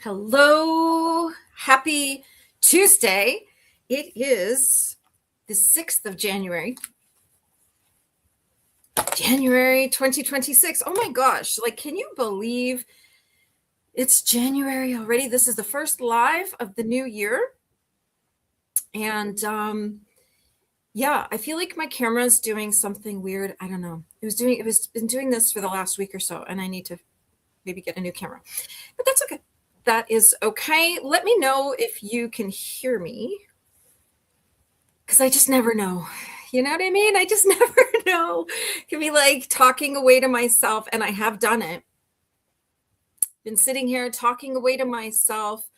Hello, happy Tuesday. It is the 6th of January, 2026. Oh my gosh, like, can you believe it's January already? This is the first live of the new year. And yeah, I feel like my camera's doing something weird. I don't know. It was been doing this for the last week or so, and I need to maybe get a new camera. But that's okay. That is okay. Let me know if you can hear me, because I just never know. You know what I mean? I just never know. It can be like talking away to myself, and I have done it. Been sitting here talking away to myself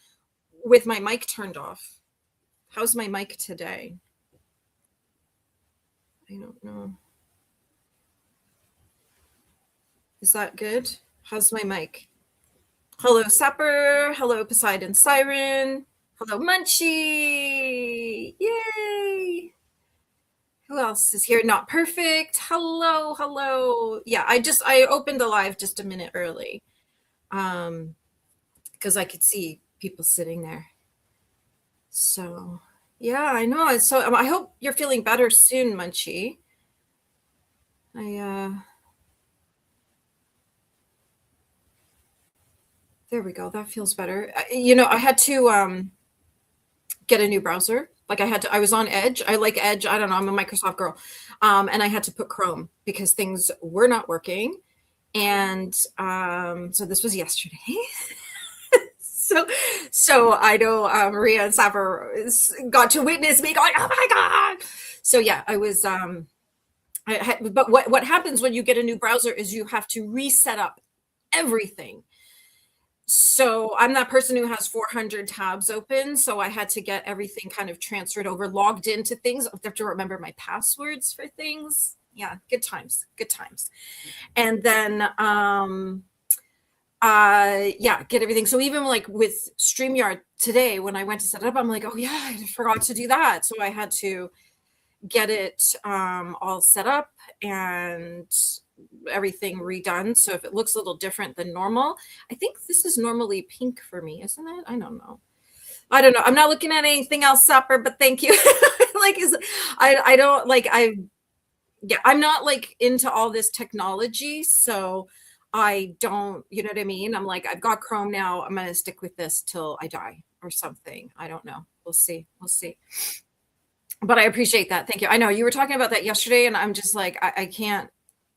with my mic turned off. How's my mic today? I don't know. Is that good? How's my mic? Hello, Sapper. Hello, Poseidon Siren. Hello, Munchie. Yay. Who else is here? Not perfect. Hello, hello. Yeah, I opened the live just a minute early. Because I could see people sitting there. So, yeah, I know. So I hope you're feeling better soon, Munchie. There we go. That feels better. I had to get a new browser. Like I was on Edge. I like Edge. I don't know. I'm a Microsoft girl. And I had to put Chrome because things were not working. And so this was yesterday. So I know Maria and Sapper got to witness me going, oh my God. So yeah, I was, but what happens when you get a new browser is you have to reset up everything. So I'm that person who has 400 tabs open. So I had to get everything kind of transferred over, logged into things. I have to remember my passwords for things. Yeah, good times. And then, get everything. So even like with StreamYard today, when I went to set it up, I'm like, oh yeah, I forgot to do that. So I had to get it all set up and everything redone. So if it looks a little different than normal, I think this is normally pink for me, isn't it? I don't know. I'm not looking at anything else, Supper, but thank you. I'm not like into all this technology, so I don't, you know what I mean? I'm like, I've got Chrome now. I'm going to stick with this till I die or something. I don't know. We'll see. But I appreciate that. Thank you. I know you were talking about that yesterday, and I'm just like, I can't.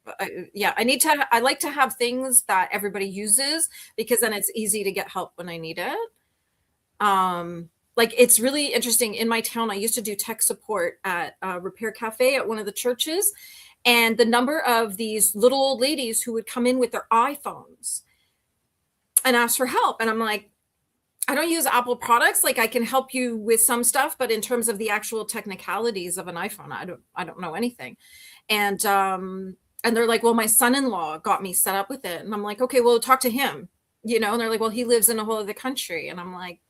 I like to have things that everybody uses, because then it's easy to get help when I need it. Like, it's really interesting. In my town, I used to do tech support at a repair cafe at one of the churches, and the number of these little old ladies who would come in with their iPhones and ask for help. And I'm like, I don't use Apple products. Like, I can help you with some stuff, but in terms of the actual technicalities of an iPhone, I don't know anything. And they're like, well, my son-in-law got me set up with it. And I'm like, okay, well, talk to him, and they're like, well, he lives in a whole other country. And I'm like,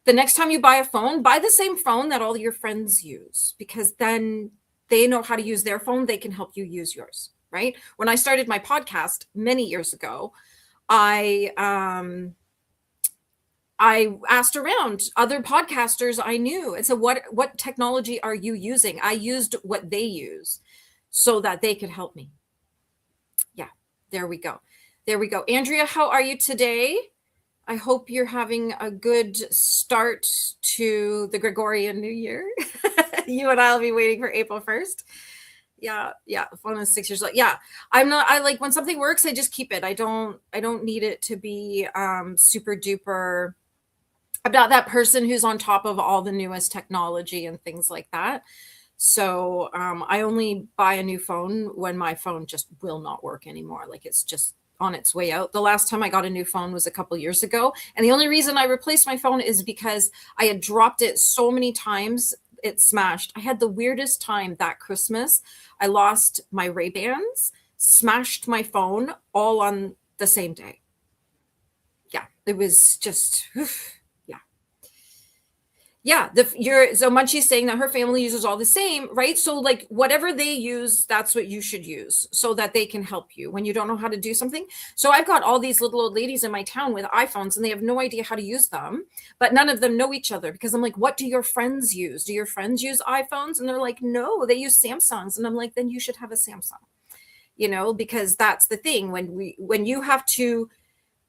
the next time you buy a phone, buy the same phone that all your friends use, because then they know how to use their phone. They can help you use yours, right? When I started my podcast many years ago, I asked around other podcasters I knew and said, what technology are you using? I used what they use so that they could help me. Yeah, there we go. Andrea, how are you today? I hope you're having a good start to the Gregorian New Year. You and I will be waiting for April 1st. Yeah. Phone is 6 years old. Yeah. I like, when something works, I just keep it. I don't need it to be super duper. I'm not that person who's on top of all the newest technology and things like that. So I only buy a new phone when my phone just will not work anymore. Like, it's just on its way out. The last time I got a new phone was a couple years ago. And the only reason I replaced my phone is because I had dropped it so many times, it smashed. I had the weirdest time that Christmas. I lost my Ray-Bans, smashed my phone all on the same day. Yeah, it was just... Yeah, so Munchie's saying that her family uses all the same, right? So like whatever they use, that's what you should use so that they can help you when you don't know how to do something. So I've got all these little old ladies in my town with iPhones and they have no idea how to use them, but none of them know each other because I'm like, what do your friends use? Do your friends use iPhones? And they're like, no, they use Samsungs. And I'm like, then you should have a Samsung, because that's the thing when you have to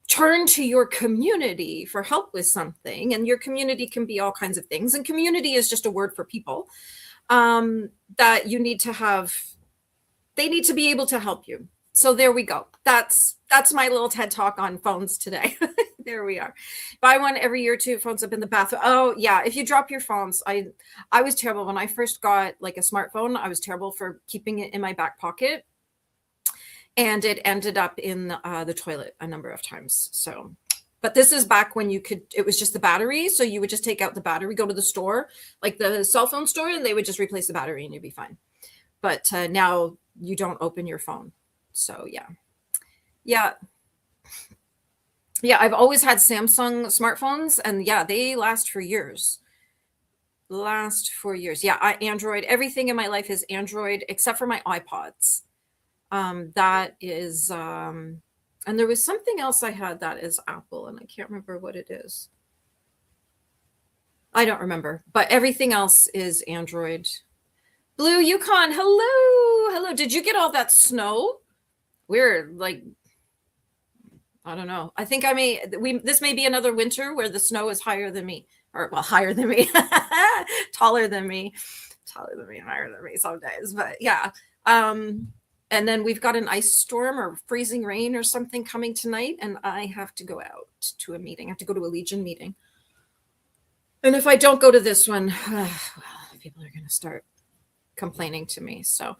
turn to your community for help with something, and your community can be all kinds of things, and community is just a word for people, that you need to have, they need to be able to help you. So there we go. That's my little TED talk on phones today. There we are. Buy one every year, 2 phones up in the bathroom. Oh yeah, if you drop your phones, I was terrible when I first got like a smartphone. I was terrible for keeping it in my back pocket, and it ended up in the toilet a number of times. So, but this is back when it was just the battery. So you would just take out the battery, go to the store, like the cell phone store, and they would just replace the battery and you'd be fine. But now you don't open your phone. So yeah. Yeah. Yeah. I've always had Samsung smartphones, and yeah, they last for years. Yeah. Android, everything in my life is Android except for my iPods. That is, and there was something else I had that is Apple, and I can't remember what it is. I don't remember, but everything else is Android. Blue Yukon, hello. Did you get all that snow? We're like, I don't know. I think this may be another winter where the snow is higher than me, or well, higher than me, taller than me, higher than me some days, but yeah. And then we've got an ice storm or freezing rain or something coming tonight, and I have to go out to a meeting. I have to go to a Legion meeting. And if I don't go to this one, well, people are going to start complaining to me. So,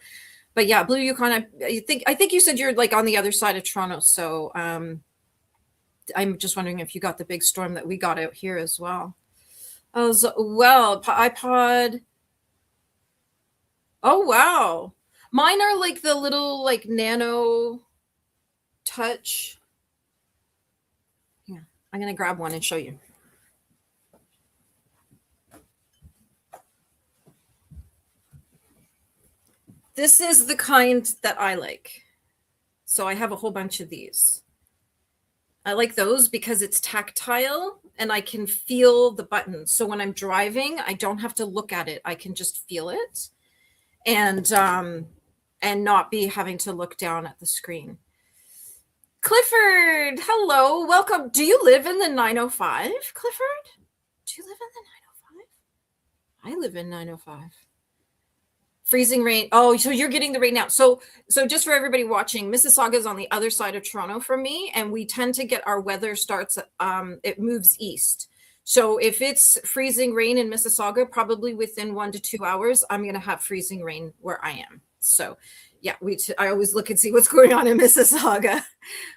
but yeah, Blue Yukon, I think you said you're like on the other side of Toronto. So I'm just wondering if you got the big storm that we got out here as well. Well, iPod. Oh, wow. Mine are like the little like nano touch. Yeah, I'm going to grab one and show you. This is the kind that I like. So I have a whole bunch of these. I like those because it's tactile and I can feel the buttons. So when I'm driving, I don't have to look at it. I can just feel it and not be having to look down at the screen. Clifford, hello, welcome. Do you live in the 905, Clifford? Do you live in the 905? I live in 905. Freezing rain. Oh, so you're getting the rain now. So just for everybody watching, Mississauga is on the other side of Toronto from me, and we tend to get our weather starts. It moves east. So if it's freezing rain in Mississauga, probably within 1 to 2 hours, I'm going to have freezing rain where I am. So yeah, I always look and see what's going on in Mississauga.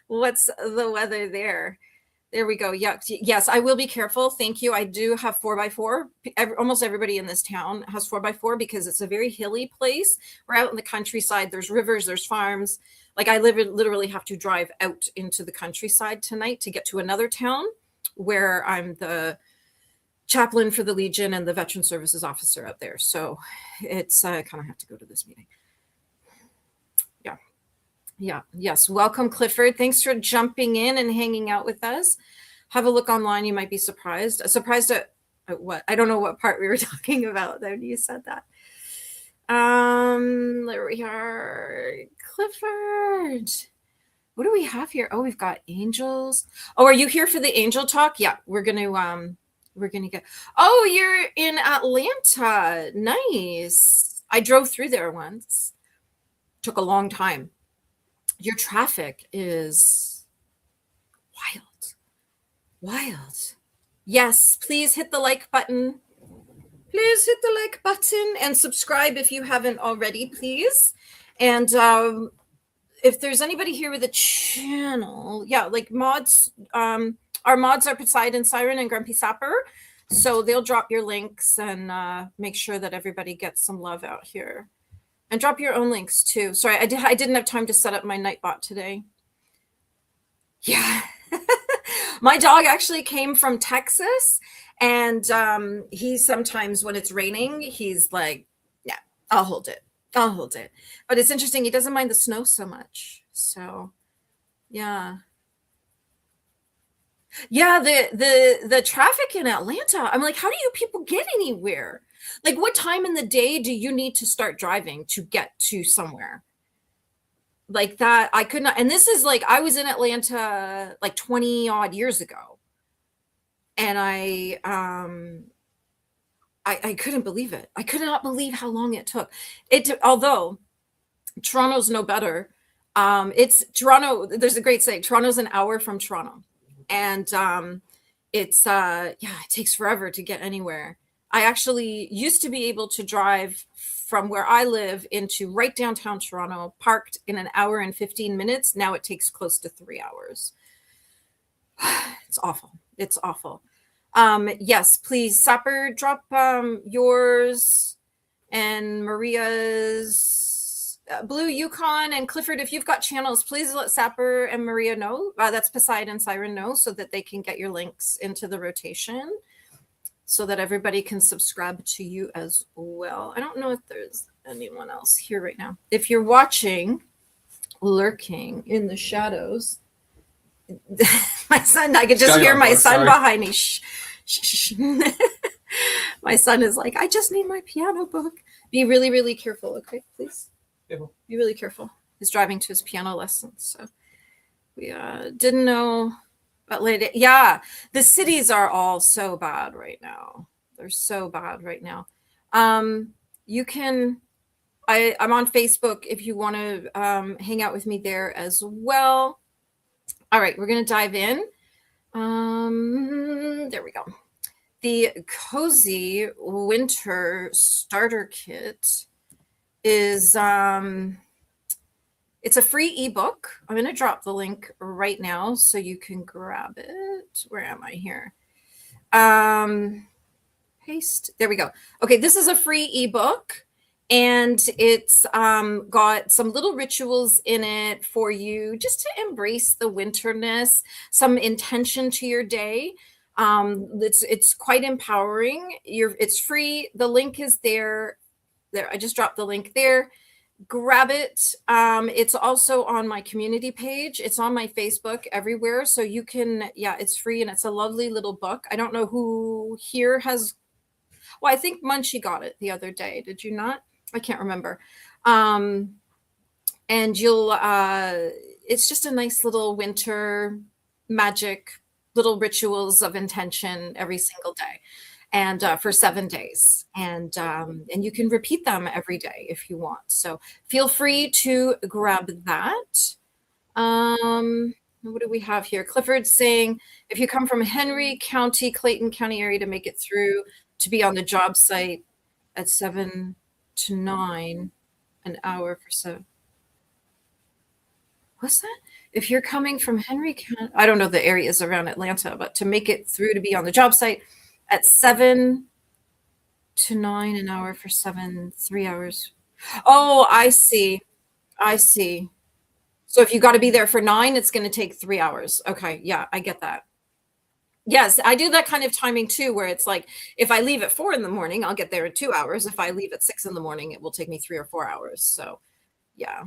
What's the weather there? There we go. Yeah. Yes, I will be careful. Thank you. I do have 4x4. Almost everybody in this town has 4x4 because it's a very hilly place. We're out in the countryside. There's rivers, there's farms. Like I literally have to drive out into the countryside tonight to get to another town where I'm the chaplain for the Legion and the Veteran Services officer out there. So it's I kind of have to go to this meeting. Yeah. Yes. Welcome, Clifford. Thanks for jumping in and hanging out with us. Have a look online. You might be surprised. Surprised at what? I don't know what part we were talking about when you said that. There we are. Clifford. What do we have here? Oh, we've got angels. Oh, are you here for the angel talk? Yeah, we're gonna get. Oh, you're in Atlanta. Nice. I drove through there once. Took a long time. Your traffic is wild. Yes, please hit the like button. Please hit the like button and subscribe if you haven't already, please. And if there's anybody here with a channel, yeah, like mods, our mods are Poseidon, Siren, and Grumpy Sapper. So they'll drop your links and make sure that everybody gets some love out here. And drop your own links too. Sorry, I didn't have time to set up my Nightbot today. Yeah. My dog actually came from Texas, And he sometimes, when it's raining, he's like, yeah, I'll hold it. I'll hold it. But it's interesting. He doesn't mind the snow so much. So yeah. Yeah, the traffic in Atlanta. I'm like, how do you people get anywhere? Like, what time in the day do you need to start driving to get to somewhere? Like that, I could not. And this is like, I was in Atlanta like 20 odd years ago. And I couldn't believe it. I could not believe how long it took. Although Toronto's no better. It's Toronto. There's a great saying. Toronto's an hour from Toronto, and it's yeah, it takes forever to get anywhere. I actually used to be able to drive from where I live into right downtown Toronto, parked in an hour and 15 minutes. Now it takes close to 3 hours. It's awful. It's awful. Yes, please, Sapper, drop yours and Maria's Blue Yukon and Clifford. If you've got channels, please let Sapper and Maria know. That's Poseidon Siren know, so that they can get your links into the rotation, so that everybody can subscribe to you as well. I don't know if there's anyone else here right now. If you're watching, lurking in the shadows, my son, I could just hear my son behind me. Shh, shh, shh. My son is like, I just need my piano book. Be really, really careful, okay, please? Yeah. Be really careful. He's driving to his piano lessons, so we didn't know. But later, yeah, the cities are all so bad right now. They're so bad right now. You can, I'm on Facebook if you want to hang out with me there as well. All right, we're going to dive in. There we go. The Cozy Winter Starter Kit is, it's a free ebook. I'm going to drop the link right now so you can grab it. Where am I here? Paste. There we go. Okay, this is a free ebook. And it's got some little rituals in it for you just to embrace the winterness, some intention to your day. It's quite empowering. It's free. The link is there. There, I just dropped the link there. Grab it. It's also on my community page. It's on my Facebook, everywhere. So you can, yeah, it's free and it's a lovely little book. I don't know who here has, well, I think Munchie got it the other day. Did you not? I can't remember. And you'll, it's just a nice little winter magic, little rituals of intention every single day, and for 7 days. And you can repeat them every day if you want. So feel free to grab that. What do we have here? Clifford's saying, if you come from Henry County, Clayton County area to make it through to be on the job site at 7 to 9, an hour for 7. What's that? If you're coming from Henry County, I don't know the areas around Atlanta, but to make it through to be on the job site at 7 to 9, an hour for 7, 3 hours. Oh, I see. I see. So if you got to be there for 9, it's going to take 3 hours. Okay. Yeah, I get that. Yes, I do that kind of timing too, where it's like, if I leave at 4 in the morning, I'll get there in 2 hours. If I leave at 6 in the morning, it will take me 3 or 4 hours. So yeah.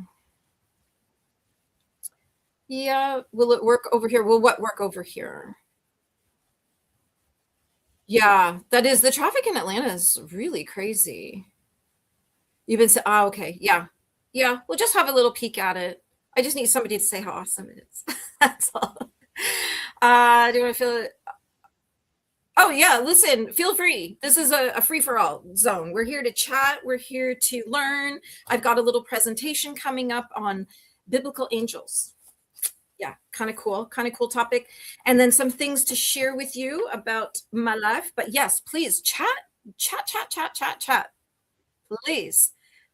Yeah. Will it work over here? Will what work over here? Yeah, that is, the traffic in Atlanta is really crazy. You've been, oh, okay. Yeah. Yeah. We'll just have a little peek at it. I just need somebody to say how awesome it is. That's all. Do you want to feel it? Oh yeah, listen, feel free. This is a free-for-all zone. We're here to chat. We're here to learn. I've got a little presentation coming up on biblical angels. Yeah, kind of cool topic. And then some things to share with you about my life. But yes, please chat. Please.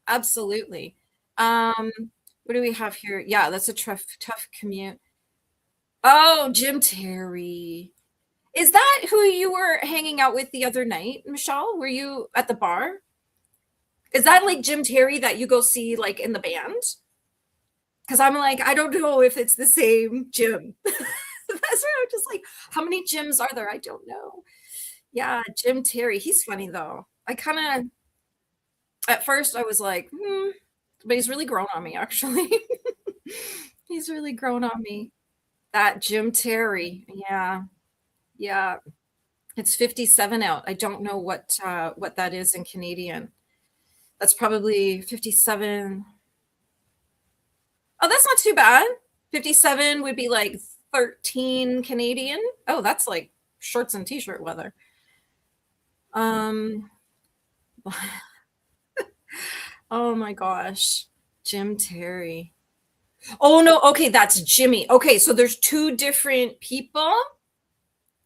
Absolutely. What do we have here? Yeah, that's a tough commute. Oh, Jim Terry. Is that who you were hanging out with the other night, Michelle? Were you at the bar? Is that like Jim Terry that you go see like in the band? Because I'm like, I don't know if it's the same Jim. That's where I'm just like, how many Jims are there? I don't know. Yeah, Jim Terry, he's funny though. I kinda at first I was like, "Hmm," but he's really grown on me actually. He's really grown on me. That Jim Terry, yeah, yeah. It's 57 out. I don't know what that is in Canadian. That's probably 57. Oh, that's not too bad. 57 would be like 13 Canadian. Oh, that's like shorts and t-shirt weather. Um, oh my gosh. Jim Terry. Oh no, okay, that's Jimmy. Okay, so there's two different people.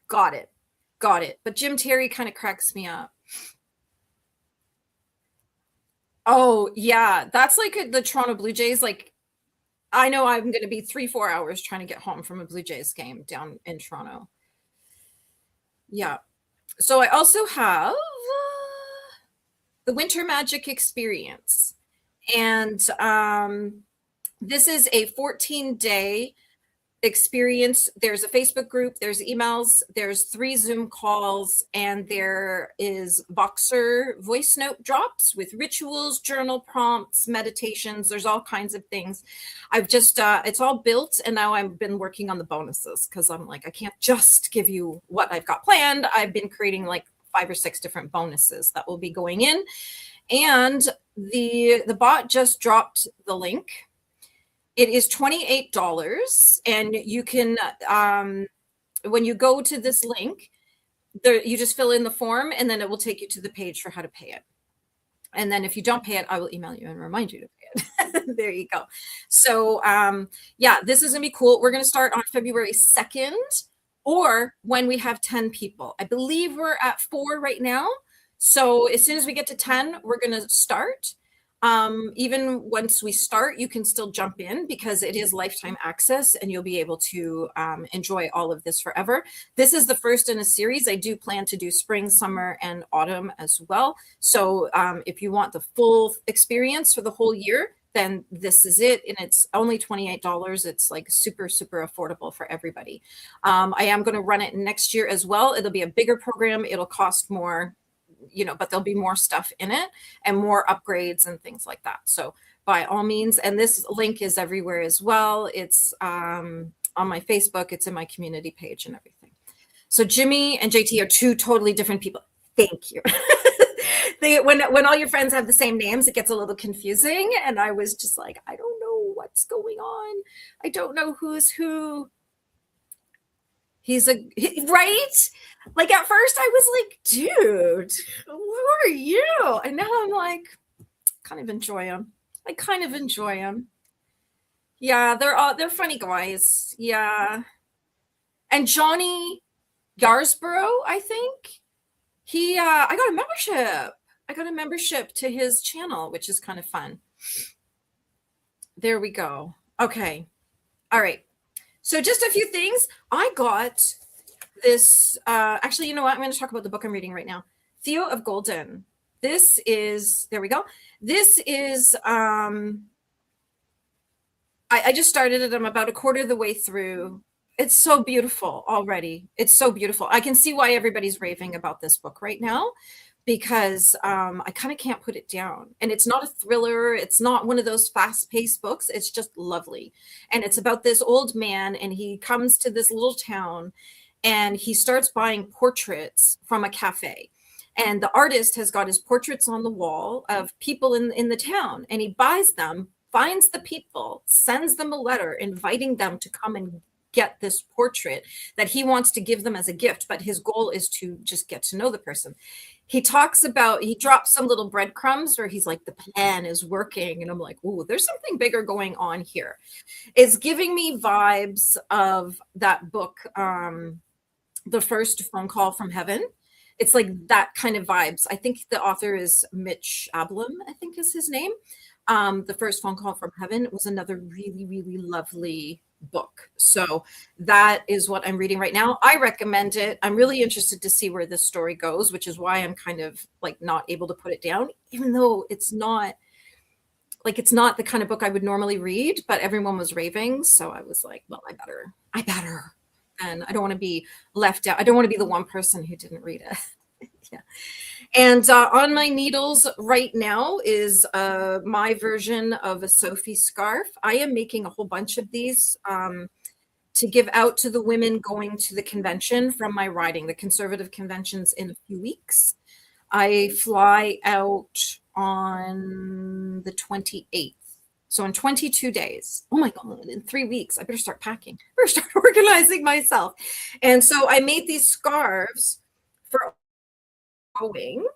Got it. Got it. But Jim Terry kind of cracks me up. Oh, yeah. That's like the Toronto Blue Jays. Like, I know I'm going to be 3, 4 hours trying to get home from a Blue Jays game down in Toronto. Yeah. So I also have the Winter Magic Experience. And this is a 14-day experience. There's a Facebook group, there's emails, there's 3 Zoom calls, and there is Voxer voice note drops with rituals, journal prompts, meditations. There's all kinds of things. I've just it's all built, and now I've been working on the bonuses because I'm like, I can't just give you what I've got planned. I've been creating like 5 or 6 different bonuses that will be going in. And the bot just dropped the link. It is $28, and you can, when you go to this link, there, you just fill in the form, and then it will take you to the page for how to pay it. And then if you don't pay it, I will email you and remind you to pay it. There you go. So yeah, this is gonna be cool. We're gonna start on February 2nd, or when we have 10 people. I believe we're at 4 right now. So as soon as we get to 10, we're gonna start. Even once we start, you can still jump in because it is lifetime access and you'll be able to enjoy all of this forever. This is the first in a series. I do plan to do spring, summer, and autumn as well. So if you want the full experience for the whole year, then this is it. And it's only $28. It's like super, super affordable for everybody. I am going to run it next year as well. It'll be a bigger program. It'll cost more, you know, but there'll be more stuff in it and more upgrades and things like that. So by all means, and this link is everywhere as well. It's on my Facebook, it's in my community page and everything. So Jimmy and JT are 2 totally different people. Thank you. When all your friends have the same names, it gets a little confusing. And I was just like, I don't know what's going on. I don't know who's who. Right? Like at first I was like, dude, who are you? And now I'm like, kind of enjoy them. I kind of enjoy them. Yeah, they're funny guys. Yeah. And Johnny Yarsborough, I think. I got a membership. I got a membership to his channel, which is kind of fun. There we go. Okay. All right. So just a few things. I got this, actually, you know what? I'm going to talk about the book I'm reading right now. Theo of Golden. This is, there we go. This is, I just started it. I'm about a quarter of the way through. It's so beautiful already. It's so beautiful. I can see why everybody's raving about this book right now, because I kind of can't put it down. And it's not a thriller. It's not one of those fast-paced books. It's just lovely. And it's about this old man, and he comes to this little town, and he starts buying portraits from a cafe. And the artist has got his portraits on the wall of people in the town, and he buys them, finds the people, sends them a letter inviting them to come and get this portrait that he wants to give them as a gift. But his goal is to just get to know the person. He talks about, he drops some little breadcrumbs where he's like, the plan is working. And I'm like, oh, there's something bigger going on here. It's giving me vibes of that book, The First Phone Call from Heaven. It's like that kind of vibes. I think the author is Mitch Albom, I think is his name. The First Phone Call from Heaven was another really, really lovely book. So that is what I'm reading right now. I recommend it. I'm really interested to see where this story goes, which is why I'm kind of like not able to put it down, even though it's not the kind of book I would normally read, but everyone was raving. So I was like, well, I better. And I don't want to be left out. I don't want to be the one person who didn't read it. Yeah. And on my needles right now is my version of a Sophie scarf. I am making a whole bunch of these to give out to the women going to the convention from my riding. The conservative convention's in a few weeks. I fly out on the 28th. So in 22 days, oh my God, in 3 weeks, I better start packing. I better start organizing myself. And so I made these scarves for going,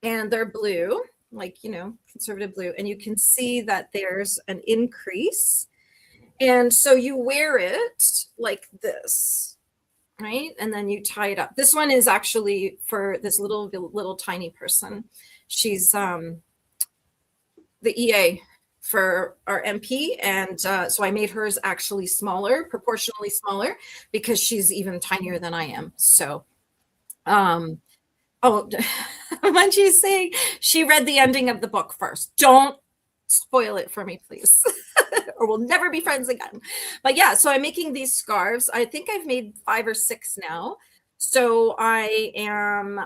and they're blue, like, you know, conservative blue. And you can see that there's an increase. And so you wear it like this, right? And then you tie it up. This one is actually for this little tiny person. She's the EA for our MP. And so I made hers actually smaller, proportionally smaller, because she's even tinier than I am. So, oh, when she's saying she read the ending of the book first, don't spoil it for me, please. Or we'll never be friends again. But yeah, so I'm making these scarves. I think I've made 5 or 6 now. So I am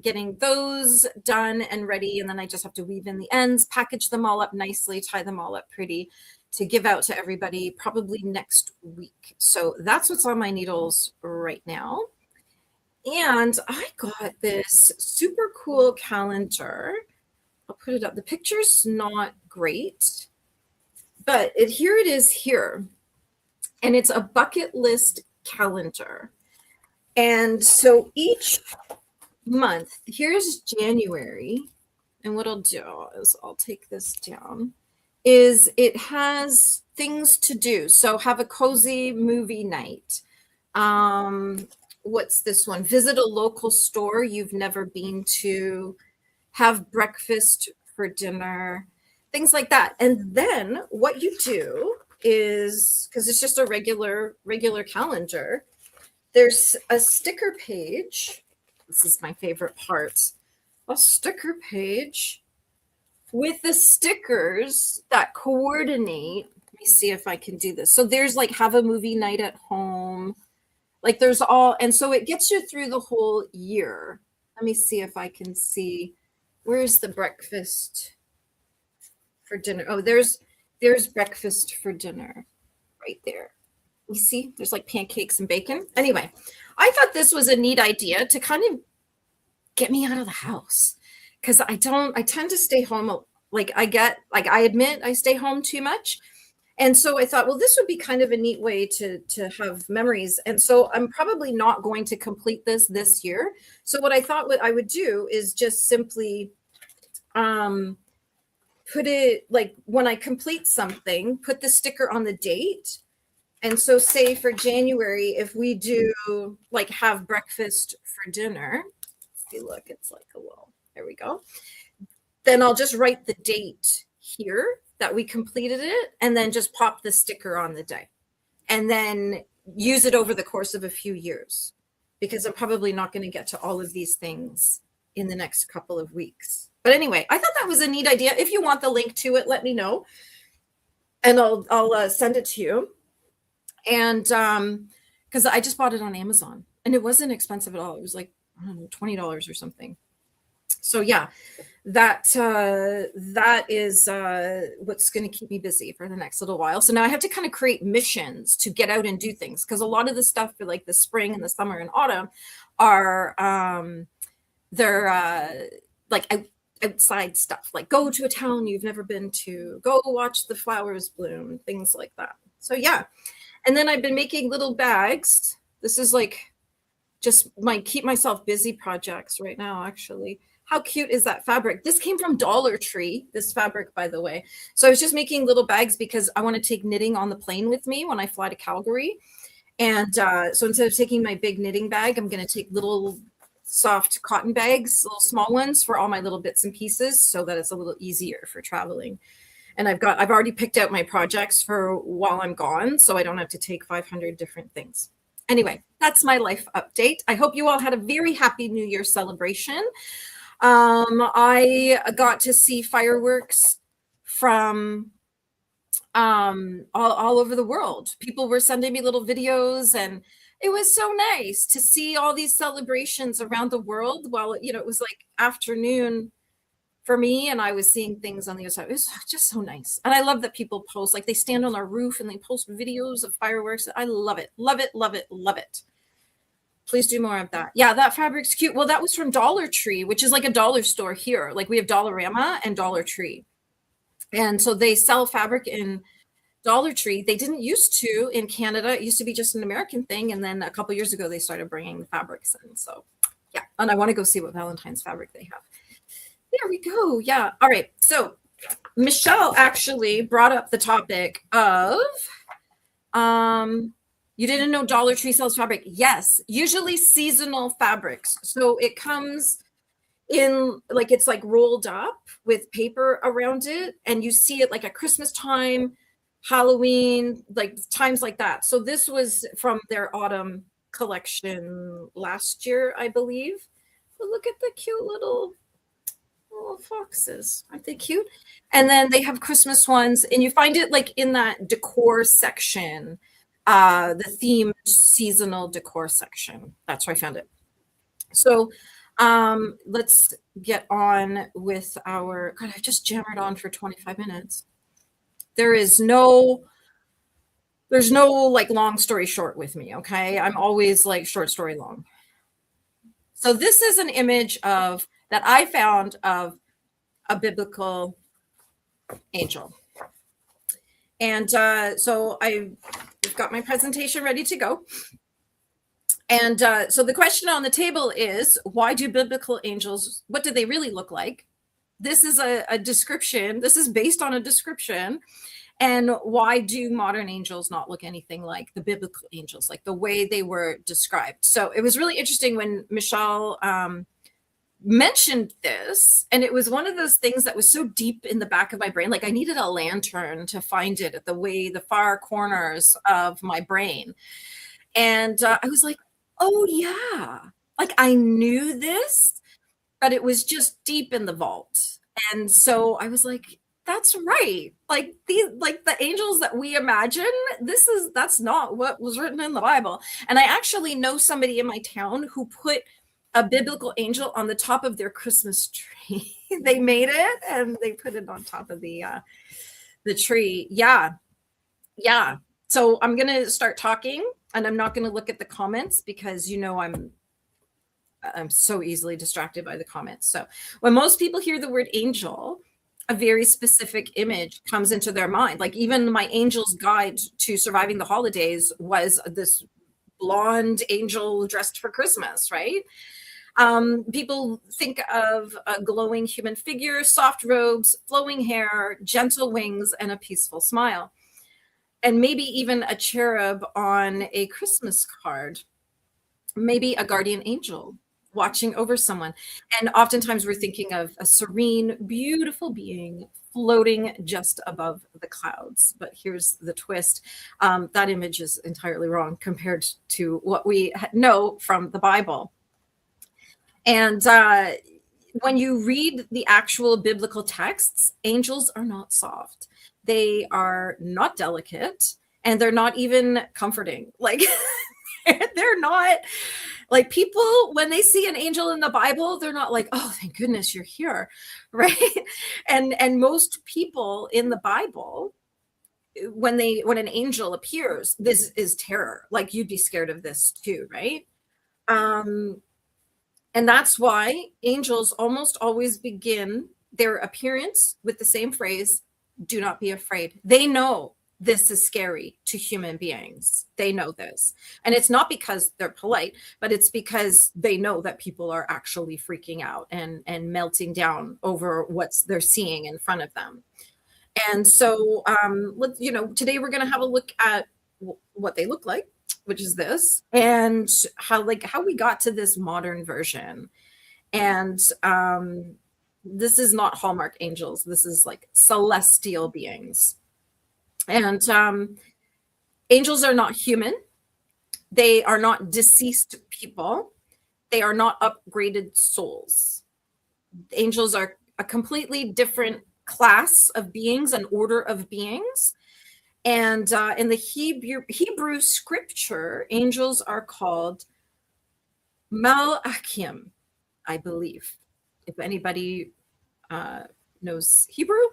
getting those done and ready. And then I just have to weave in the ends, package them all up nicely, tie them all up pretty to give out to everybody probably next week. So that's what's on my needles right now. And I got this super cool calendar. I'll put it up. The picture's not great, but here it is here. And it's a bucket list calendar. And so each month, here's January. And what I'll do is I'll take this down, is it has things to do. So have a cozy movie night. What's this one? Visit a local store you've never been to, have breakfast for dinner, things like that. And then what you do is, because it's just a regular calendar, there's a sticker page. This is my favorite part. A sticker page with the stickers that coordinate. Let me see if I can do this. So there's like have a movie night at home. Like there's all, and so it gets you through the whole year. Let me see if I can see. Where's the breakfast for dinner? Oh, there's breakfast for dinner right there. You see, there's like pancakes and bacon. Anyway, I thought this was a neat idea to kind of get me out of the house, because I tend to stay home. Like I admit I stay home too much. And so I thought, well, this would be kind of a neat way to have memories. And so I'm probably not going to complete this year. So what I thought what I would do is just simply put it, like when I complete something, put the sticker on the date. And so say for January, if we do like have breakfast for dinner, see, look, it's like a little, there we go. Then I'll just write the date here that we completed it, and then just pop the sticker on the day, and then use it over the course of a few years, because I'm probably not going to get to all of these things in the next couple of weeks. But anyway, I thought that was a neat idea. If you want the link to it, let me know, and I'll send it to you. And because I just bought it on Amazon, and it wasn't expensive at all. It was like, I don't know, $20 or something. So yeah, that is what's going to keep me busy for the next little while. So now I have to kind of create missions to get out and do things, because a lot of the stuff for like the spring and the summer and autumn are they're like outside stuff, like go to a town you've never been to, go watch the flowers bloom, things like that. So yeah. And then I've been making little bags. This is like just my keep myself busy projects right now, actually. How cute is that fabric? This came from Dollar Tree, this fabric, by the way. So I was just making little bags because I want to take knitting on the plane with me when I fly to Calgary. And so instead of taking my big knitting bag, I'm going to take little soft cotton bags, little small ones for all my little bits and pieces, so that it's a little easier for traveling. And I've already picked out my projects for while I'm gone, so I don't have to take 500 different things. Anyway, that's my life update. I hope you all had a very happy New Year celebration. I got to see fireworks from all over the world. People were sending me little videos, and It was so nice to see all these celebrations around the world while, it was like afternoon for me and I was seeing things on the other side. It was just so nice. And I love that people post, like they stand on our roof and they post videos of fireworks. I love it. Love it, love it, love it. Please do more of that. Yeah, that fabric's cute. Well, that was from Dollar Tree, which is like a dollar store here. Like we have Dollarama and Dollar Tree. And so they sell fabric in Dollar Tree. They didn't used to in Canada. It used to be just an American thing. And then a couple years ago, they started bringing the fabrics in. So yeah. And I want to go see what Valentine's fabric they have. There we go. Yeah. All right. So Michelle actually brought up the topic of you didn't know Dollar Tree sells fabric. Yes, usually seasonal fabrics. So it comes in like it's like rolled up with paper around it, and you see it like at Christmas time, Halloween, like times like that. So this was from their autumn collection last year, I believe. But look at the cute little foxes. Aren't they cute? And then they have Christmas ones, and you find it like in that decor section, the themed seasonal decor section. That's where I found it. So let's get on with our, God, I've just jammered on for 25 minutes. There's no like long story short with me, okay? I'm always like short story long. So this is an image of that I found of a biblical angel. And so I've got my presentation ready to go. And so the question on the table is, why do biblical angels, what do they really look like? This is a description. This is based on a description. And why do modern angels not look anything like the biblical angels, like the way they were described? So it was really interesting when Michelle mentioned this, and it was one of those things that was so deep in the back of my brain. Like I needed a lantern to find it at the far corners of my brain. And I was like, oh yeah, like I knew this, but it was just deep in the vault. And so I was like, that's right. Like the angels that we imagine, that's not what was written in the Bible. And I actually know somebody in my town who put a biblical angel on the top of their Christmas tree. They made it and they put it on top of the tree. Yeah. Yeah. So I'm going to start talking, and I'm not going to look at the comments because I'm so easily distracted by the comments. So when most people hear the word angel, a very specific image comes into their mind. Like even my angel's guide to surviving the holidays was this blonde angel dressed for Christmas, right? People think of a glowing human figure, soft robes, flowing hair, gentle wings, and a peaceful smile. And maybe even a cherub on a Christmas card, maybe a guardian angel watching over someone. And oftentimes we're thinking of a serene, beautiful being floating just above the clouds. But here's the twist. That image is entirely wrong compared to what we know from the Bible. And when you read the actual biblical texts, angels are not soft. They are not delicate, and they're not even comforting. Like they're not like people, when they see an angel in the Bible, they're not like, oh, thank goodness you're here. Right. And most people in the Bible, when an angel appears, this is terror. Like you'd be scared of this too. Right. And that's why angels almost always begin their appearance with the same phrase, do not be afraid. They know this is scary to human beings. They know this. And it's not because they're polite, but it's because they know that people are actually freaking out and melting down over what they're seeing in front of them. And so, today we're going to have a look at what they look like, which is this, and how we got to this modern version. And this is not Hallmark angels. This is like celestial beings. And angels are not human. They are not deceased people. They are not upgraded souls. Angels are a completely different class of beings, an order of beings. And in the Hebrew scripture, angels are called malachim, I believe. If anybody uh, knows Hebrew,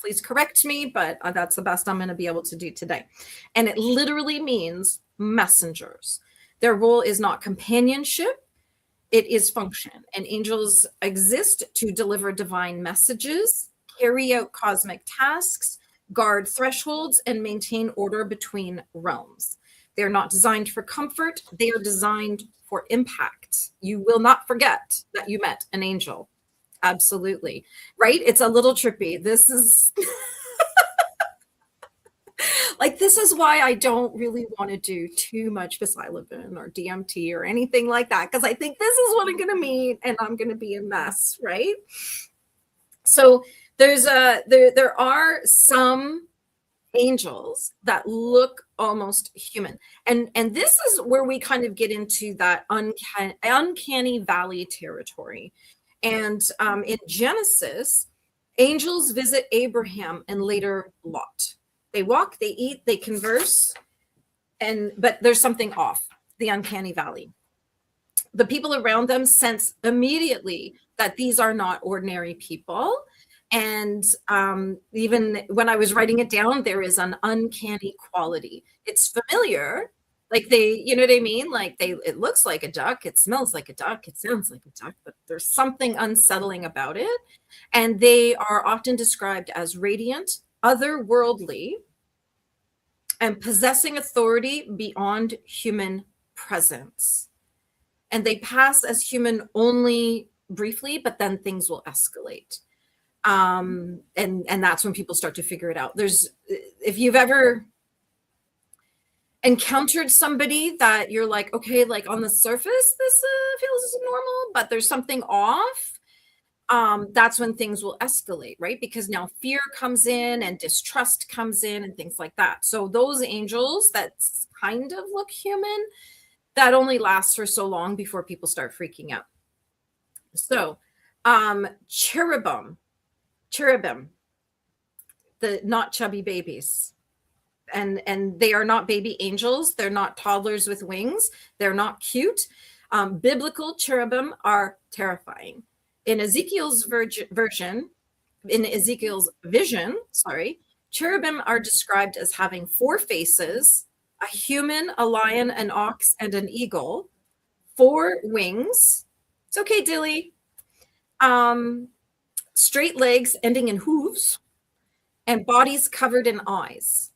please correct me, but that's the best I'm going to be able to do today. And it literally means messengers. Their role is not companionship, it is function. And angels exist to deliver divine messages, carry out cosmic tasks, guard thresholds, and maintain order between realms. They're not designed for comfort, they are designed for impact. You will not forget that you met an angel. Absolutely. Right? It's a little trippy. This is like, this is why I don't really want to do too much psilocybin or DMT or anything like that, because I think this is what I'm going to meet and I'm going to be a mess, right? So there are some angels that look almost human, and this is where we kind of get into that uncanny valley territory. And in Genesis, angels visit Abraham and later Lot. They walk, they eat, they converse, but there's something off, the uncanny valley. The people around them sense immediately that these are not ordinary people. And even when I was writing it down, there is an uncanny quality. It's familiar, like you know what I mean? Like it looks like a duck, it smells like a duck, it sounds like a duck, but there's something unsettling about it. And they are often described as radiant, otherworldly, and possessing authority beyond human presence. And they pass as human only briefly, but then things will escalate. And that's when people start to figure it out. If you've ever encountered somebody that you're like, okay, like on the surface, this feels normal, but there's something off, that's when things will escalate, right? Because now fear comes in and distrust comes in and things like that. So those angels that kind of look human, that only lasts for so long before people start freaking out. So cherubim, the not chubby babies. And they are not baby angels. They're not toddlers with wings. They're not cute. Biblical cherubim are terrifying. In Ezekiel's vision, cherubim are described as having 4 faces, a human, a lion, an ox, and an eagle, 4 wings. It's okay, Dilly. Straight legs ending in hooves, and bodies covered in eyes.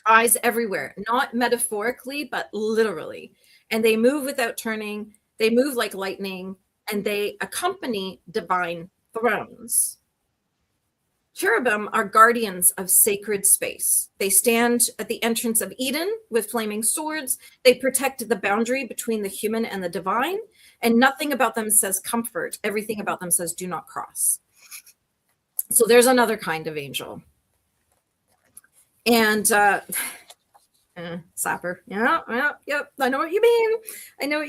Eyes everywhere, not metaphorically, but literally. And they move without turning. They move like lightning, and they accompany divine thrones. Cherubim are guardians of sacred space. They stand at the entrance of Eden with flaming swords. They protect the boundary between the human and the divine, and nothing about them says comfort. Everything about them says do not cross. So there's another kind of angel. And Sapper. Yeah, yep. I know what you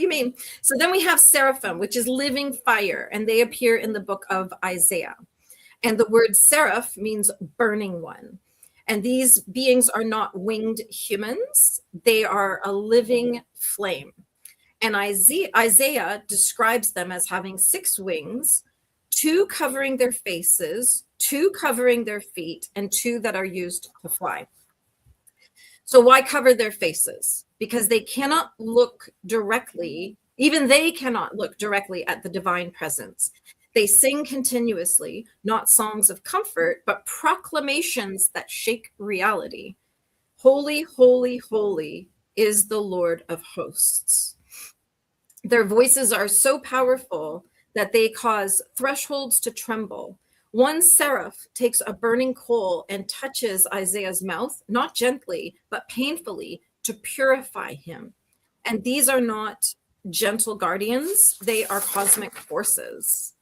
mean. So then we have seraphim, which is living fire, and they appear in the book of Isaiah. And the word seraph means burning one. And these beings are not winged humans. They are a living flame. And Isaiah describes them as having 6 wings, 2 covering their faces, 2 covering their feet, and 2 that are used to fly. So why cover their faces? Because they cannot look directly, even they cannot look directly at the divine presence. They sing continuously, not songs of comfort, but proclamations that shake reality. Holy, holy, holy is the Lord of hosts. Their voices are so powerful that they cause thresholds to tremble. One seraph takes a burning coal and touches Isaiah's mouth, not gently, but painfully, to purify him. And these are not gentle guardians, they are cosmic forces.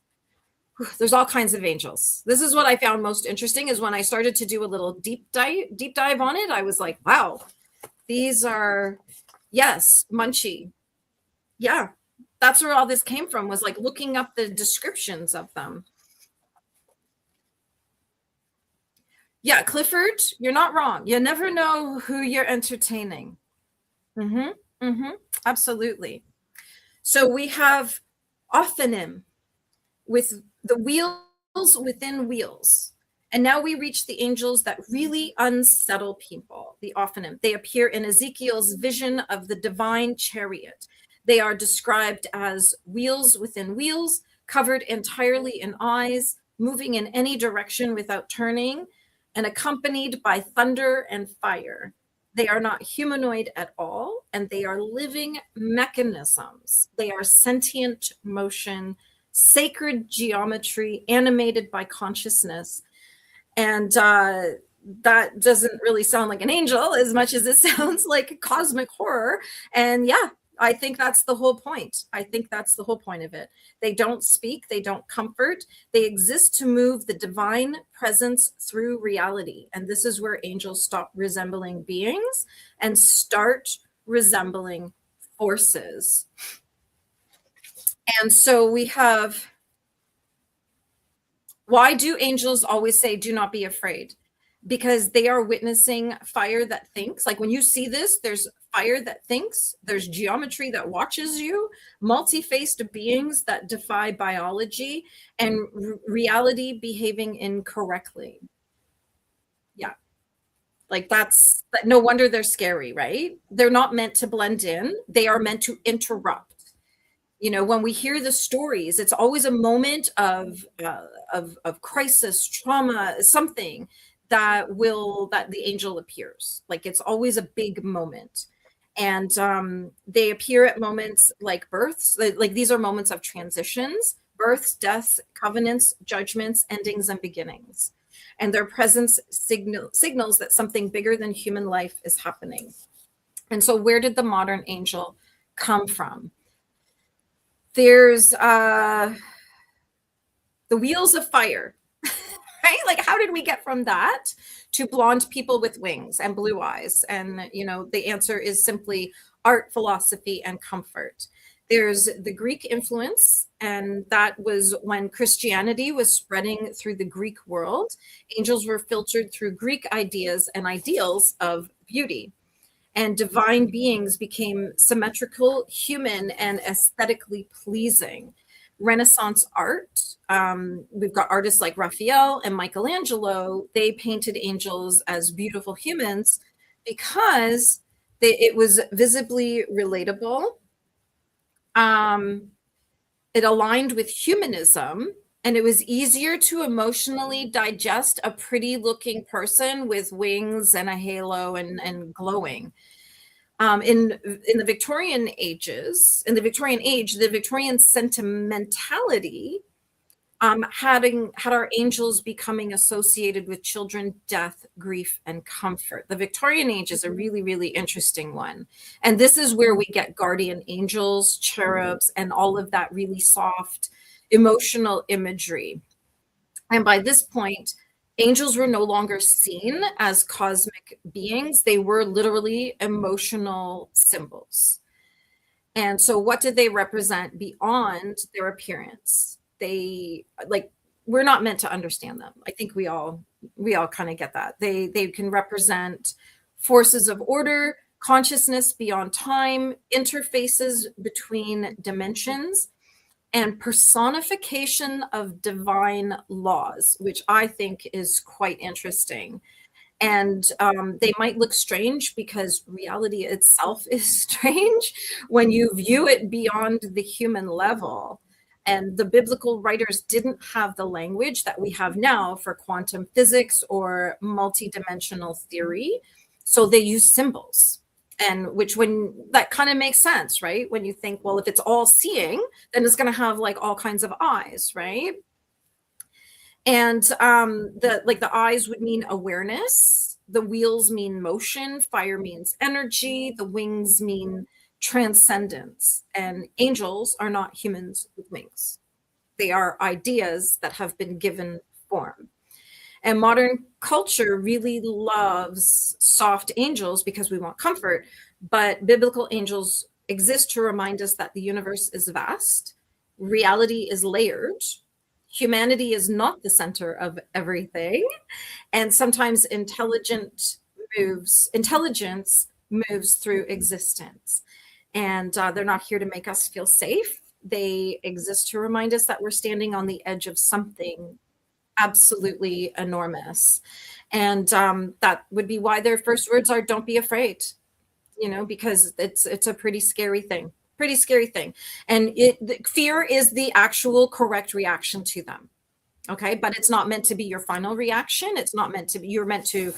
There's all kinds of angels. This is what I found most interesting, is when I started to do a little deep dive on it, I was like, wow, these are, yes, Munchie. Yeah, that's where all this came from, was like looking up the descriptions of them. Yeah, Clifford, you're not wrong. You never know who you're entertaining. Mm-hmm. Mm-hmm. Absolutely. So we have Ophanim with the wheels within wheels. And now we reach the angels that really unsettle people, the Ophanim. They appear in Ezekiel's vision of the divine chariot. They are described as wheels within wheels, covered entirely in eyes, moving in any direction without turning, and accompanied by thunder and fire. They are not humanoid at all, and they are living mechanisms. They are sentient motion, sacred geometry animated by consciousness. And that doesn't really sound like an angel as much as it sounds like cosmic horror. And yeah, I think that's the whole point. I think that's the whole point of it. They don't speak, they don't comfort, they exist to move the divine presence through reality. And this is where angels stop resembling beings and start resembling forces. And so we have, why do angels always say, do not be afraid? Because they are witnessing fire that thinks. Like when you see this, there's fire that thinks, there's geometry that watches you, multi-faced beings that defy biology, and reality behaving incorrectly. Yeah. Like that's no wonder they're scary, right? They're not meant to blend in, they are meant to interrupt. When we hear the stories, it's always a moment of crisis, trauma, something that the angel appears. Like it's always a big moment. And they appear at moments like births. Like these are moments of transitions, births, deaths, covenants, judgments, endings, and beginnings. And their presence signals that something bigger than human life is happening. And so where did the modern angel come from? There's the wheels of fire, right? Like, how did we get from that to blonde people with wings and blue eyes? And, the answer is simply art, philosophy, and comfort. There's the Greek influence, and that was when Christianity was spreading through the Greek world. Angels were filtered through Greek ideas and ideals of beauty. And divine beings became symmetrical, human, and aesthetically pleasing. Renaissance art, we've got artists like Raphael and Michelangelo. They painted angels as beautiful humans because it was visibly relatable. It aligned with humanism, and it was easier to emotionally digest a pretty looking person with wings and a halo and glowing. In the Victorian ages, in the Victorian age, the Victorian sentimentality had our angels becoming associated with children, death, grief, and comfort. The Victorian age is a really, really interesting one. And this is where we get guardian angels, cherubs, and all of that really soft emotional imagery. And by this point, angels were no longer seen as cosmic beings. They were literally emotional symbols. And so what did they represent beyond their appearance? We're not meant to understand them. I think we all kind of get that. They can represent forces of order, consciousness beyond time, interfaces between dimensions, and personification of divine laws, which I think is quite interesting. And they might look strange because reality itself is strange when you view it beyond the human level. And the biblical writers didn't have the language that we have now for quantum physics or multidimensional theory. So they use symbols. And when that kind of makes sense, right? When you think, well, if it's all seeing, then it's going to have like all kinds of eyes, right? And the eyes would mean awareness, the wheels mean motion, fire means energy, the wings mean transcendence. And angels are not humans with wings. They are ideas that have been given form. And modern culture really loves soft angels because we want comfort, but biblical angels exist to remind us that the universe is vast, reality is layered, Humanity is not the center of everything, and sometimes intelligence moves through existence, and they're not here to make us feel safe. They exist to remind us that we're standing on the edge of something absolutely enormous, and that would be why their first words are "Don't be afraid." Because it's a pretty scary thing. Pretty scary thing. And fear is the actual correct reaction to them. Okay, but it's not meant to be your final reaction. It's not meant to be. You're meant to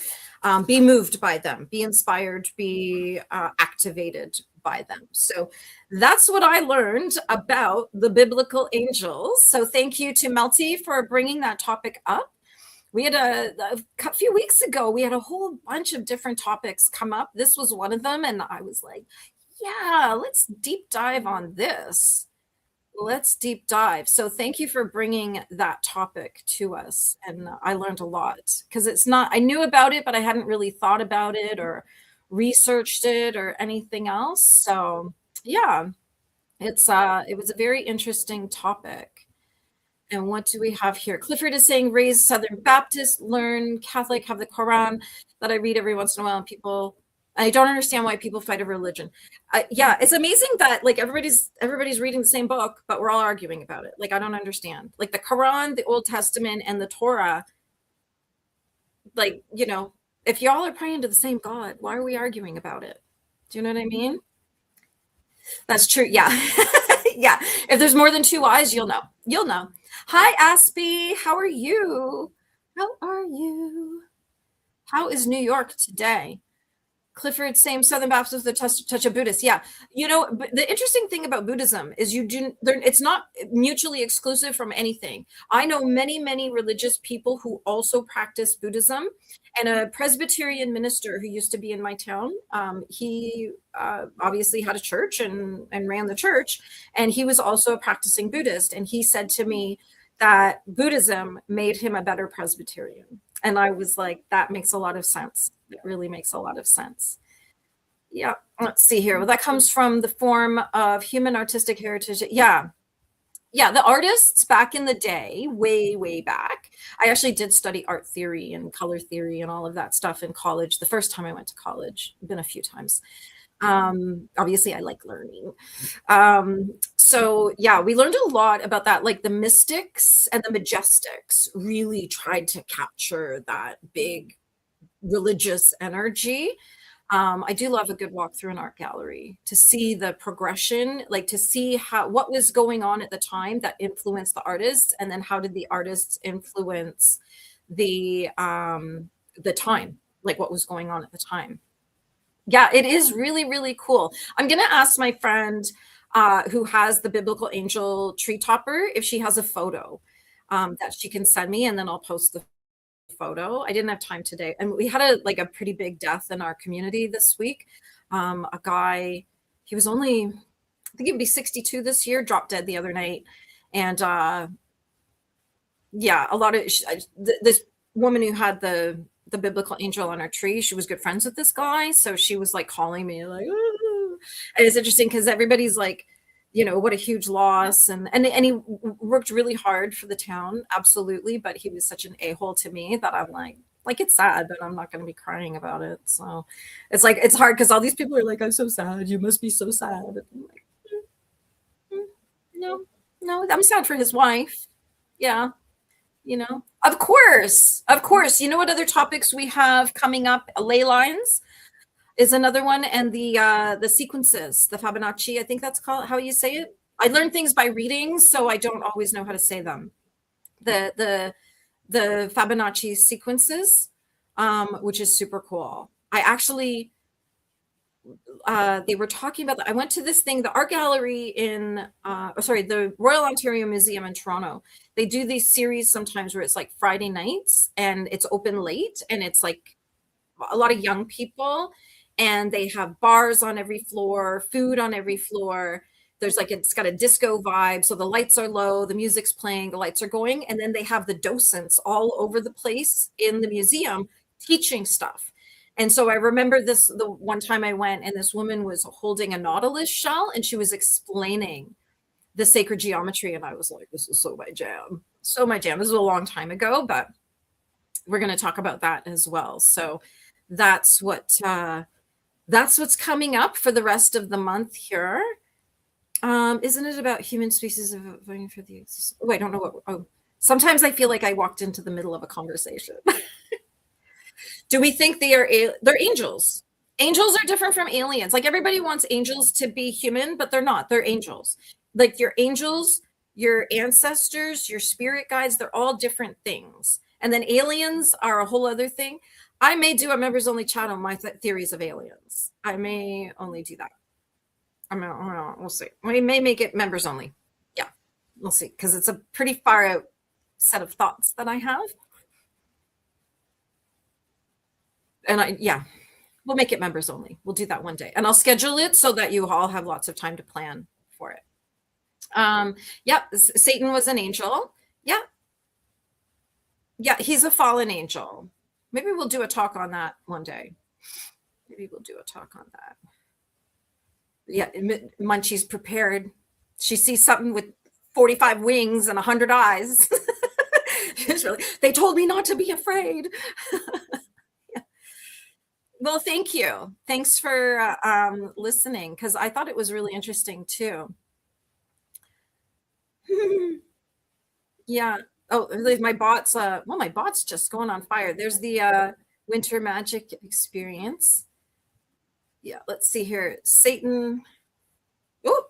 be moved by them, be inspired, be activated by them. So that's what I learned about the biblical angels. So thank you to Melty for bringing that topic up. We had a few weeks ago, we had a whole bunch of different topics come up. This was one of them. And I was like, yeah, let's deep dive on this. Let's deep dive. So thank you for bringing that topic to us. And I learned a lot because it's not, I knew about it, but I hadn't really thought about it or researched it or anything else. So yeah, it was a very interesting topic. And what do we have here? Clifford is saying, raised Southern Baptist, learn Catholic, have the Quran that I read every once in a while. And people, I don't understand why people fight a religion. Yeah, it's amazing that like everybody's reading the same book, but we're all arguing about it. Like I don't understand. Like the Quran, the Old Testament, and the Torah. Like if y'all are praying to the same God, why are we arguing about it? Do you know what I mean? That's true. Yeah. Yeah. If there's more than two eyes, you'll know. You'll know. Hi, Aspie. How are you? How are you? How is New York today? Clifford, same Southern Baptist with a touch of Buddhist. Yeah. But the interesting thing about Buddhism is it's not mutually exclusive from anything. I know many, many religious people who also practice Buddhism, and a Presbyterian minister who used to be in my town. He obviously had a church and ran the church, and he was also a practicing Buddhist. And he said to me that Buddhism made him a better Presbyterian. And I was like, that makes a lot of sense. It really makes a lot of sense. Yeah. Let's see here. Well, that comes from the form of human artistic heritage. Yeah. Yeah. The artists back in the day, way, way back. I actually did study art theory and color theory and all of that stuff in college. The first time I went to college, been a few times. Obviously I like learning. So yeah, we learned a lot about that. Like the mystics and the majestics really tried to capture that big religious energy. I do love a good walk through an art gallery to see the progression, like to see what was going on at the time that influenced the artists, and then how did the artists influence the time, like what was going on at the time. Yeah, it is really, really cool. I'm going to ask my friend who has the biblical angel tree topper if she has a photo that she can send me, and then I'll post the photo. I didn't have time today. And we had a pretty big death in our community this week. A guy, he was only, I think he'd be 62 this year, dropped dead the other night. And yeah, a lot of this woman who had the biblical angel on her tree, she was good friends with this guy, so she was like calling me like, ooh. And it's interesting because everybody's like, what a huge loss, and he worked really hard for the town, absolutely, but he was such an a-hole to me that I'm like it's sad, but I'm not going to be crying about it. So it's like it's hard because all these people are like, I'm so sad, you must be so sad. And I'm like, no, I'm sad for his wife. Yeah. Of course. What other topics we have coming up? Ley lines is another one, and the sequences, the Fibonacci, I think that's called how you say it. I learn things by reading, so I don't always know how to say them. The Fibonacci sequences, which is super cool. I actually they were talking about that. I went to this thing, the art gallery in the Royal Ontario Museum in Toronto. They do these series sometimes where it's like Friday nights and it's open late, and it's like a lot of young people, and they have bars on every floor, food on every floor. There's it's got a disco vibe, so the lights are low, the music's playing, the lights are going, and then they have the docents all over the place in the museum teaching stuff. And so I remember the one time I went, and this woman was holding a nautilus shell, and she was explaining the sacred geometry, and I was like, this is so my jam. So my jam. This was a long time ago, but we're going to talk about that as well. So that's what that's what's coming up for the rest of the month here. Isn't it about human species voting for the? Oh, I don't know what. Oh, sometimes I feel like I walked into the middle of a conversation. Do we think they're angels? Angels are different from aliens. Like everybody wants angels to be human, but they're not. They're angels. Like your angels, your ancestors, your spirit guides, they're all different things. And then aliens are a whole other thing. I may do a members only chat on my theories of aliens. I may only do that. I mean, we'll see. We may make it members only. Yeah, we'll see. Because it's a pretty far out set of thoughts that I have. And yeah, we'll make it members only. We'll do that one day. And I'll schedule it so that you all have lots of time to plan for it. Yeah, Satan was an angel. Yeah. Yeah, he's a fallen angel. Maybe we'll do a talk on that one day. Maybe we'll do a talk on that. Yeah, Munchie's prepared. She sees something with 45 wings and 100 eyes. They told me not to be afraid. Yeah. Well, thank you. Thanks for listening, because I thought it was really interesting too. Yeah. Oh, my bot's my bot's just going on fire. There's the winter magic experience. Yeah, let's see here. Satan. Oh,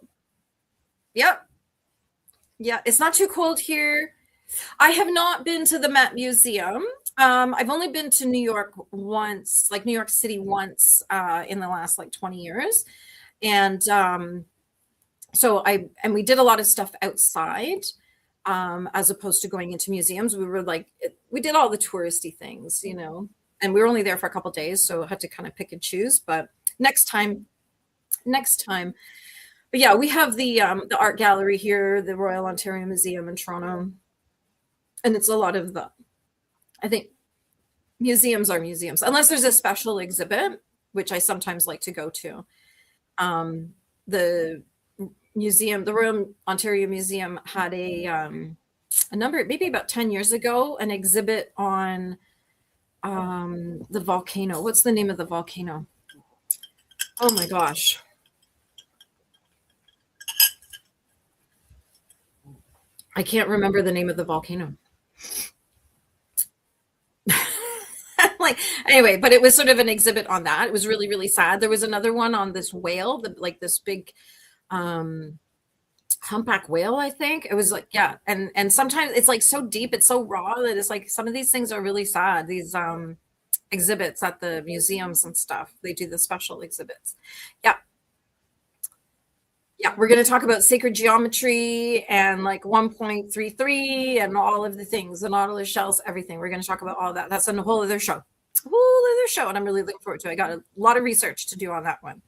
yep. Yeah, it's not too cold here. I have not been to the Met Museum. I've only been to New York once, like New York City once, in the last like 20 years. And so we did a lot of stuff outside, as opposed to going into museums. We did all the touristy things, and we were only there for a couple of days, so I had to kind of pick and choose. But next time. But yeah, we have the art gallery here, the Royal Ontario Museum in Toronto, and it's a lot of I think museums are museums, unless there's a special exhibit, which I sometimes like to go to. The Royal Ontario Museum had a number, maybe about 10 years ago, an exhibit on the volcano. What's the name of the volcano? Oh my gosh. I can't remember the name of the volcano. Anyway, but it was sort of an exhibit on that. It was really, really sad. There was another one on this whale, this big humpback whale, I think. It was like, yeah. And sometimes it's like so deep, it's so raw that it's like some of these things are really sad. These exhibits at the museums and stuff. They do the special exhibits. Yeah. Yeah, we're going to talk about sacred geometry and like 1.33 and all of the things and all of the shells, everything. We're going to talk about all that. That's a whole other show. And I'm really looking forward to it. I got a lot of research to do on that one.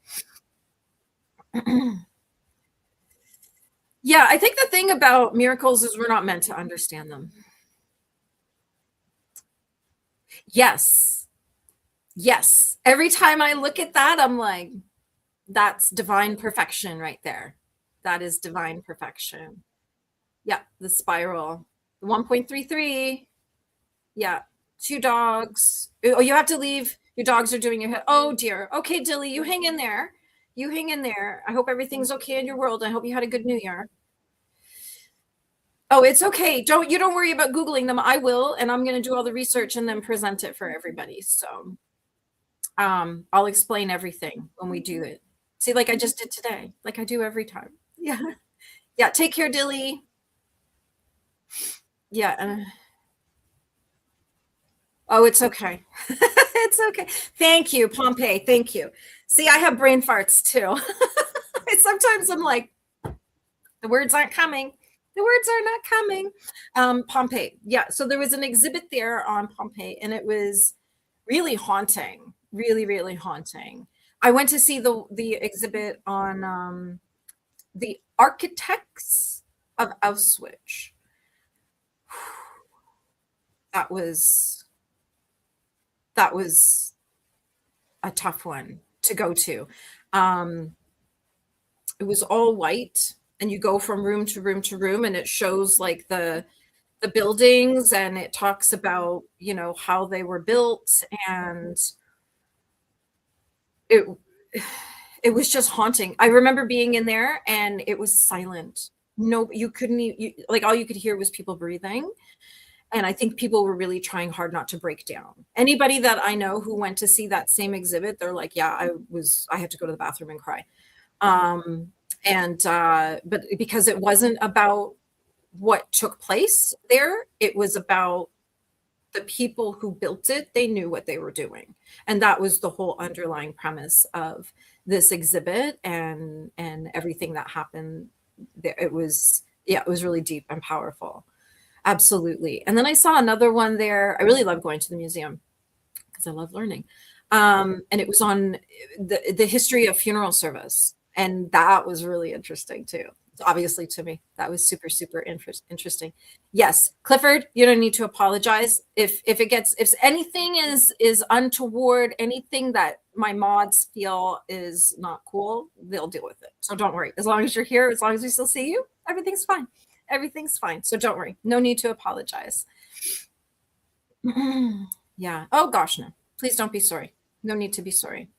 Yeah, I think the thing about miracles is we're not meant to understand them. Yes. Every time I look at that, I'm like, that's divine perfection right there. That is divine perfection. Yeah, the spiral. 1.33. Yeah, 2 dogs. Oh, you have to leave. Your dogs are doing your head. Oh dear. Okay, Dilly, you hang in there. I hope everything's okay in your world. I hope you had a good New Year. Oh, it's okay. You don't worry about Googling them. I will, and I'm going to do all the research and then present it for everybody. So I'll explain everything when we do it. See, like I just did today, like I do every time. Yeah. Yeah. Take care, Dilly. Yeah. Oh, it's okay. It's okay. Thank you, Pompeii. Thank you. See, I have brain farts too. Sometimes I'm like, the words aren't coming. The words are not coming. Pompeii. Yeah. So there was an exhibit there on Pompeii, and it was really haunting. Really, really haunting. I went to see the exhibit on the architects of Auschwitz. That was a tough one to go to. It was all white, and you go from room to room to room, and it shows like the the buildings, and it talks about, how they were built, and it it was just haunting. I remember being in there and it was silent. No, you couldn't like all you could hear was people breathing. And I think people were really trying hard not to break down. Anybody that I know who went to see that same exhibit, they're like, yeah, I had to go to the bathroom and cry. Um, but because it wasn't about what took place there, it was about the people who built it. They knew what they were doing. And that was the whole underlying premise of this exhibit and everything that happened there. It was, yeah, it was really deep and powerful. Absolutely. And then I saw another one there. I really love going to the museum because I love learning. And it was on the history of funeral service. And that was really interesting too. Obviously, to me, that was super, super interesting. Yes, Clifford, you don't need to apologize. If anything is untoward, anything that my mods feel is not cool, they'll deal with it. So don't worry. As long as you're here, as long as we still see you, everything's fine. Everything's fine. So don't worry. No need to apologize. Yeah. Oh gosh, no. Please don't be sorry. No need to be sorry.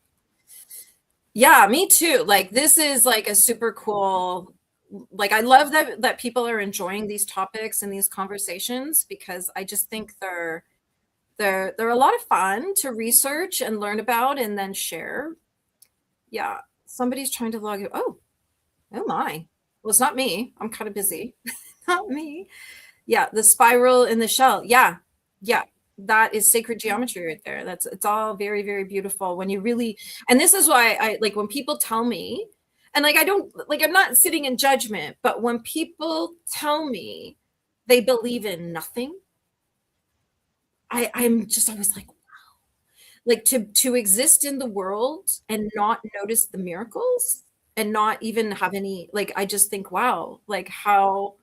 Yeah, me too. Like this is like a super cool, like I love that people are enjoying these topics and these conversations because I just think they're a lot of fun to research and learn about and then share. Yeah. Somebody's trying to log in. Oh my. Well, it's not me. I'm kind of busy. Not me. Yeah, the spiral in the shell. Yeah. Yeah. That is sacred geometry right there. It's all very, very beautiful when you really, and this is why I like when people tell me, and like I don't like I'm not sitting in judgment, but when people tell me they believe in nothing, I'm just always like to exist in the world and not notice the miracles and not even have any, like I just think, wow, how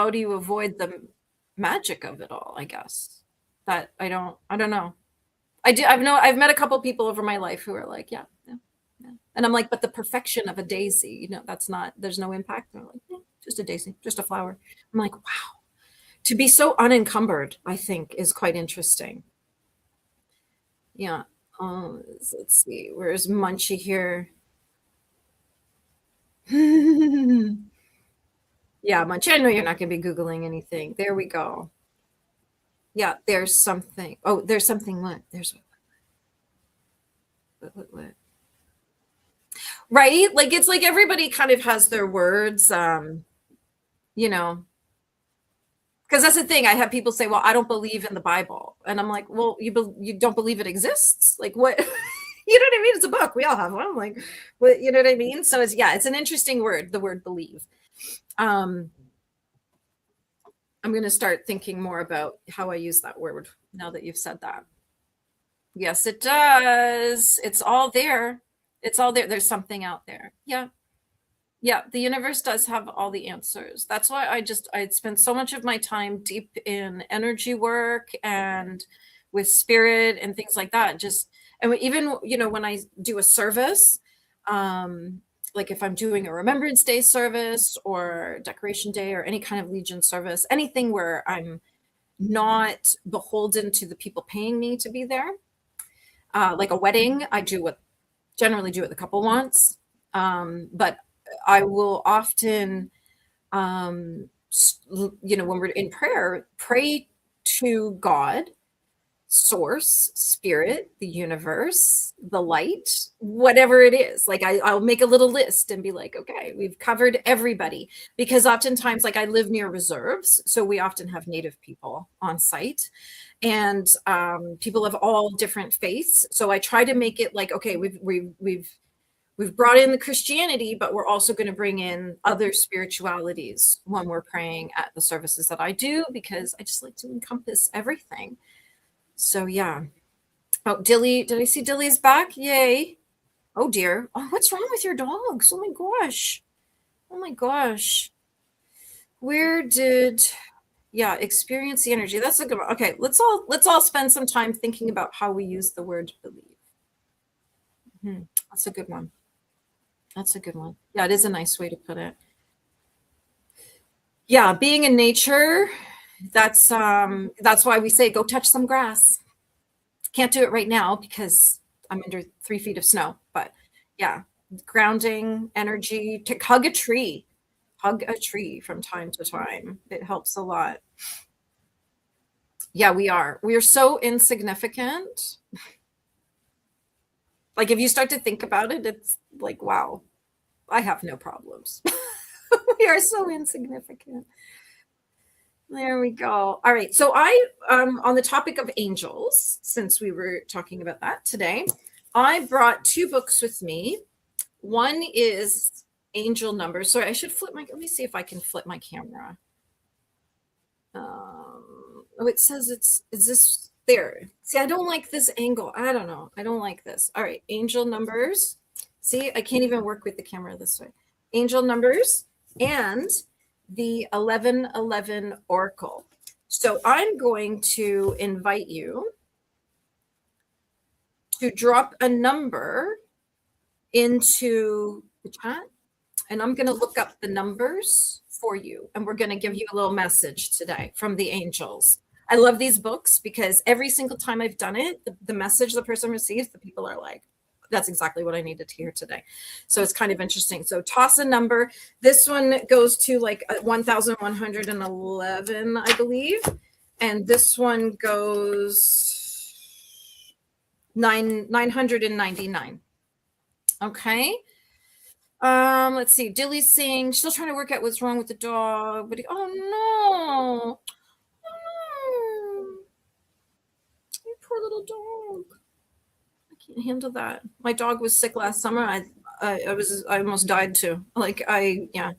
do you avoid the magic of it all, I guess. That I don't know. I've met a couple people over my life who are like, yeah, yeah, yeah. And I'm like, but the perfection of a daisy, that's not, there's no impact. They're like, yeah, just a daisy, just a flower. I'm like, wow. To be so unencumbered, I think is quite interesting. Yeah. Let's see. Where's Munchie here? Yeah, Munchie, I know you're not going to be Googling anything. There we go. Yeah, there's something. Oh, there's something. What? There's what? Right? Like it's like everybody kind of has their words. You know, because that's the thing. I have people say, "Well, I don't believe in the Bible," and I'm like, "Well, you don't believe it exists? Like what?" You know what I mean? It's a book. We all have one. Like, what? You know what I mean? So it's an interesting word. The word believe. Um, I'm going to start thinking more about how I use that word now that you've said that. Yes, it does. It's all there. It's all there. There's something out there. Yeah. Yeah. The universe does have all the answers. That's why I'd spend so much of my time deep in energy work and with spirit and things like that. And even, when I do a service, like if I'm doing a Remembrance Day service or Decoration Day or any kind of Legion service, anything where I'm not beholden to the people paying me to be there. Like a wedding, generally do what the couple wants. But I will often, when we're in prayer, pray to God, source, spirit, the universe, the light, whatever it is. Like I'll make a little list and be like, okay, we've covered everybody. Because oftentimes, like I live near reserves, so we often have Native people on site and people of all different faiths. So I try to make it like, okay, we've brought in the Christianity, but we're also going to bring in other spiritualities when we're praying at the services that I do, because I just like to encompass everything. So yeah. Oh, Dilly, did I see Dilly's back? Yay. Oh dear. Oh, what's wrong with your dogs? Oh my gosh. Oh my gosh. Where did Yeah, experience the energy. That's a good one. Okay, let's all spend some time thinking about how we use the word believe. That's a good one. That's a good one. Yeah, it is a nice way to put it. Yeah, being in nature, that's why we say go touch some grass. Can't do it right now because I'm under 3 feet of snow, but yeah, grounding energy, to hug a tree. Hug a tree from time to time. It helps a lot. Yeah, we are. We are so insignificant. Like if you start to think about it, it's like, wow, I have no problems. We are so insignificant. There we go. All right. So on the topic of angels, since we were talking about that today, I brought two books with me. One is Angel Numbers. Sorry, I should flip my, let me see if I can flip my camera. Oh, it says is this there? See, I don't like this angle. I don't know. I don't like this. All right. Angel Numbers. See, I can't even work with the camera this way. Angel Numbers and the 1111 Oracle. So I'm going to invite you to drop a number into the chat, and I'm going to look up the numbers for you, and we're going to give you a little message today from the angels. I love these books because every single time I've done it, the message the person receives, the people are like, that's exactly what I needed to hear today. So it's kind of interesting. So toss a number. This one goes to like 1,111, I believe. And this one goes 999. Okay. Let's see. Dilly's saying, still trying to work out what's wrong with the dog. But oh no. Oh, you poor little dog. I can't handle that. My dog was sick last summer. I almost died too. Yeah,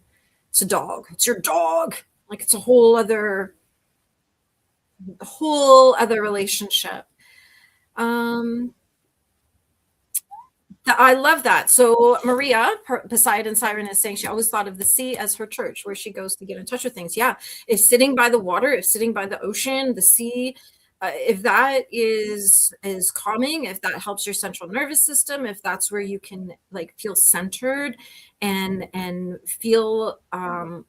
it's a dog. It's your dog. Like it's a whole other relationship. I love that. So Maria, Poseidon Siren, is saying she always thought of the sea as her church, where she goes to get in touch with things. Yeah, if sitting by the water, if sitting by the ocean, the sea, if that is calming, if that helps your central nervous system, if that's where you can like feel centered and feel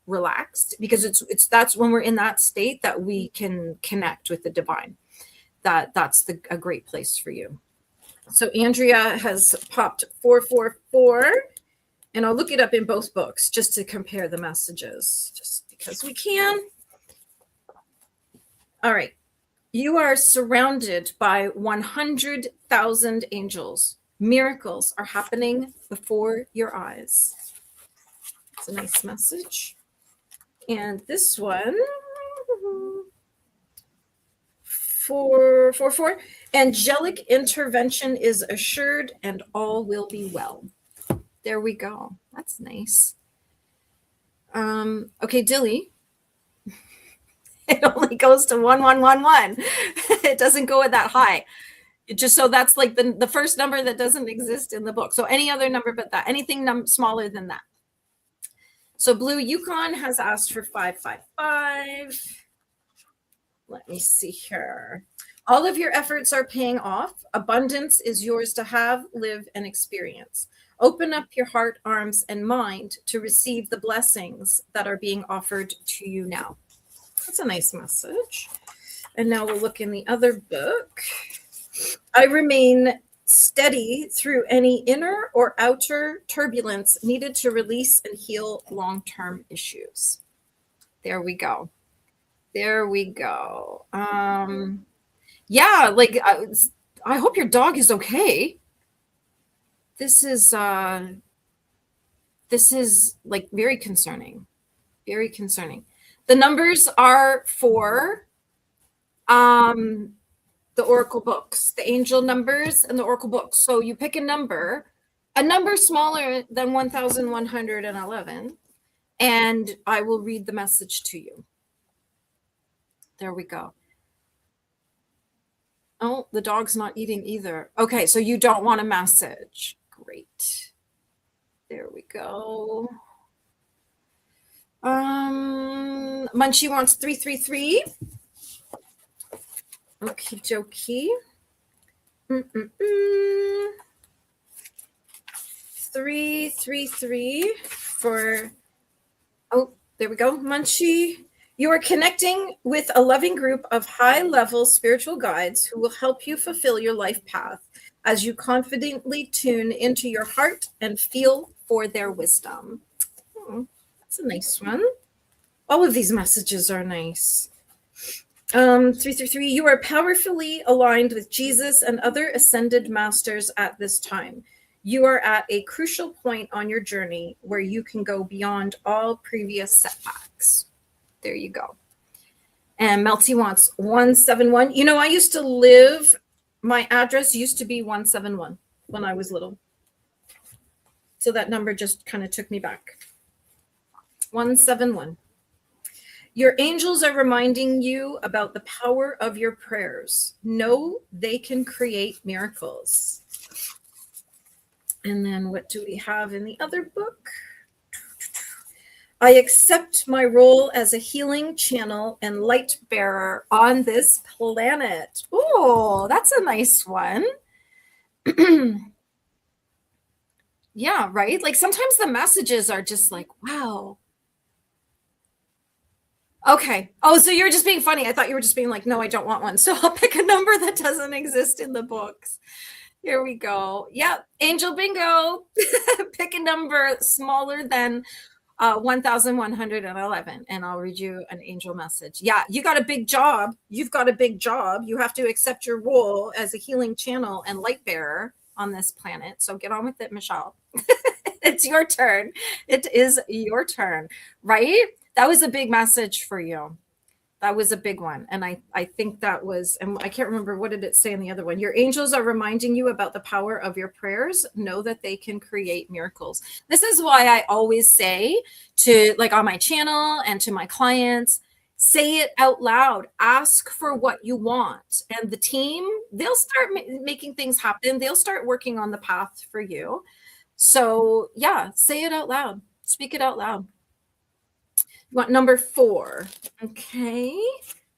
relaxed, because that's when we're in that state that we can connect with the divine. That's a great place for you. So Andrea has popped 444, and I'll look it up in both books just to compare the messages, just because we can. All right. You are surrounded by 100,000 angels. Miracles are happening before your eyes. It's a nice message. And this one, 444, angelic intervention is assured and all will be well. There we go. That's nice. Okay, Dilly. It only goes to 1111. It doesn't go at that high. So that's like the first number that doesn't exist in the book. So any other number but that, anything smaller than that. So Blue Yukon has asked for 555. Let me see here. All of your efforts are paying off. Abundance is yours to have, live, and experience. Open up your heart, arms, and mind to receive the blessings that are being offered to you now. That's a nice message. And now we'll look in the other book. I remain steady through any inner or outer turbulence needed to release and heal long-term issues. There we go. There we go. Yeah, like I hope your dog is okay. This is like very concerning. Very concerning. The numbers are for the Oracle books, the angel numbers and the Oracle books. So you pick a number smaller than 1,111, and I will read the message to you. There we go. Oh, the dog's not eating either. Okay, so you don't want a message. Great. There we go. Munchie wants 333. Okie dokie. 333 for, oh, There we go. Munchie. You are connecting with a loving group of high-level spiritual guides who will help you fulfill your life path as you confidently tune into your heart and feel for their wisdom. Oh, that's a nice one. All of these messages are nice. 333, you are powerfully aligned with Jesus and other ascended masters at this time. You are at a crucial point on your journey where you can go beyond all previous setbacks. There you go. And Melty wants 171. You know, I used to live, my address used to be 171 when I was little. So that number just kind of took me back. 171. Your angels are reminding you about the power of your prayers. Know they can create miracles. And then what do we have in the other book? I accept my role as a healing channel and light bearer on this planet. Oh, that's a nice one. Yeah, right? Like sometimes the messages are just like, wow. Okay. Oh, so you're just being funny. I thought you were just being like, no, I don't want one. So I'll pick a number that doesn't exist in the books. Here we go. Yep. Angel bingo. Pick a number smaller than 1,111, and I'll read you an angel message. Yeah, you got a big job. You've got a big job. You have to accept your role as a healing channel and light bearer on this planet. So get on with it, Michelle. It's your turn. It is your turn, right? That was a big message for you. That was a big one. And I think that was, and I can't remember, what did it say in the other one? Your angels are reminding you about the power of your prayers. Know that they can create miracles. This is why I always say to, like, on my channel and to my clients, say it out loud. Ask for what you want. And the team, they'll start making things happen. They'll start working on the path for you. So yeah, say it out loud. Speak it out loud. You want number 4. Okay.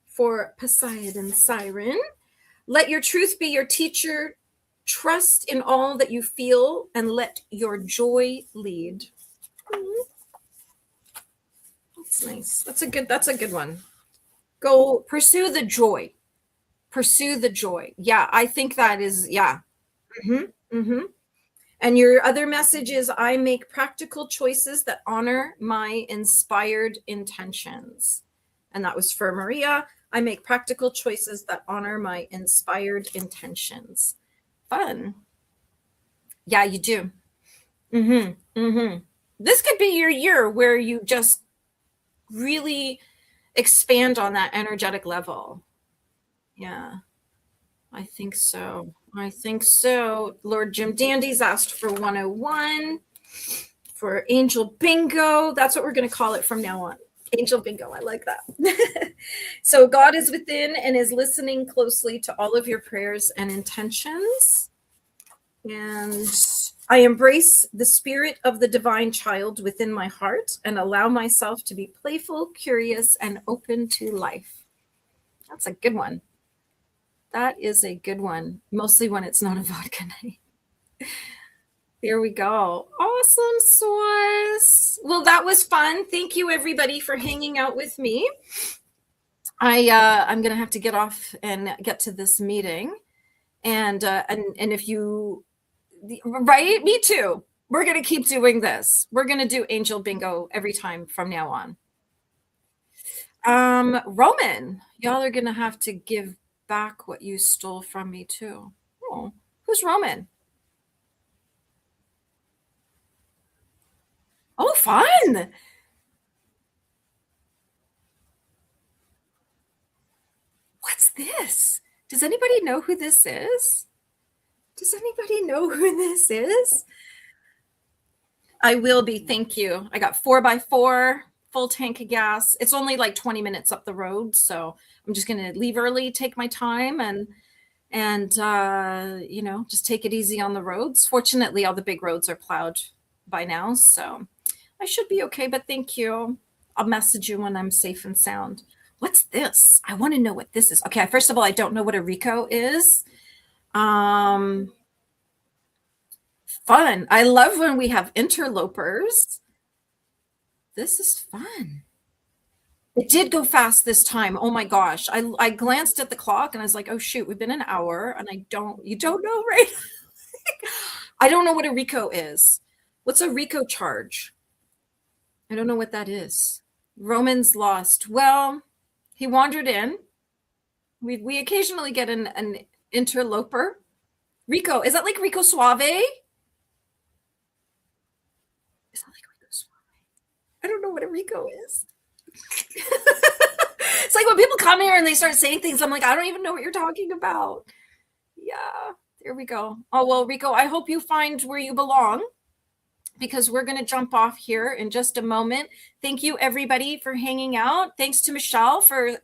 For Poseidon Siren. Let your truth be your teacher. Trust in all that you feel and let your joy lead. That's nice. That's a good one. Go pursue the joy. Pursue the joy. Yeah, I think that is, yeah. And your other message is, I make practical choices that honor my inspired intentions. And that was for Maria. I make practical choices that honor my inspired intentions. Fun. Yeah, you do. This could be your year where you just really expand on that energetic level. Yeah. I think so. I think so. Lord Jim Dandy's asked for 101 for Angel Bingo. That's what we're going to call it from now on. Angel Bingo. I like that. So God is within and is listening closely to all of your prayers and intentions. And I embrace the spirit of the divine child within my heart and allow myself to be playful, curious, and open to life. That's a good one. That is a good one, mostly when it's not a vodka night. There we go. Awesome sauce. Well, that was fun. Thank you, everybody, for hanging out with me. I'm gonna have to get off and get to this meeting, and if you, right, me too. We're gonna keep doing this. We're gonna do Angel Bingo every time from now on. Roman, y'all are gonna have to give back what you stole from me too. Oh, who's Roman? Oh, fun. What's this? Does anybody know who this is? Does anybody know who this is? I will be. Thank you. I got 4x4, full tank of gas. It's only like 20 minutes up the road. So I'm just going to leave early, take my time, and just take it easy on the roads. Fortunately, all the big roads are plowed by now. So I should be okay, but thank you. I'll message you when I'm safe and sound. What's this? I want to know what this is. Okay, first of all, I don't know what a Rico is. Fun. I love when we have interlopers. This is fun. It did go fast this time. Oh my gosh. I glanced at the clock and I was like, oh shoot, we've been an hour and you don't know, right? I don't know what a RICO is. What's a RICO charge? I don't know what that is. Romans lost. Well, he wandered in. We occasionally get an interloper. Rico, is that like Rico Suave? Is that like Rico Suave? I don't know what a Rico is. It's like when people come here and they start saying things, I'm like, I don't even know what you're talking about. Yeah, there we go. Oh, well, Rico, I hope you find where you belong because we're going to jump off here in just a moment. Thank you, everybody, for hanging out. Thanks to Michelle for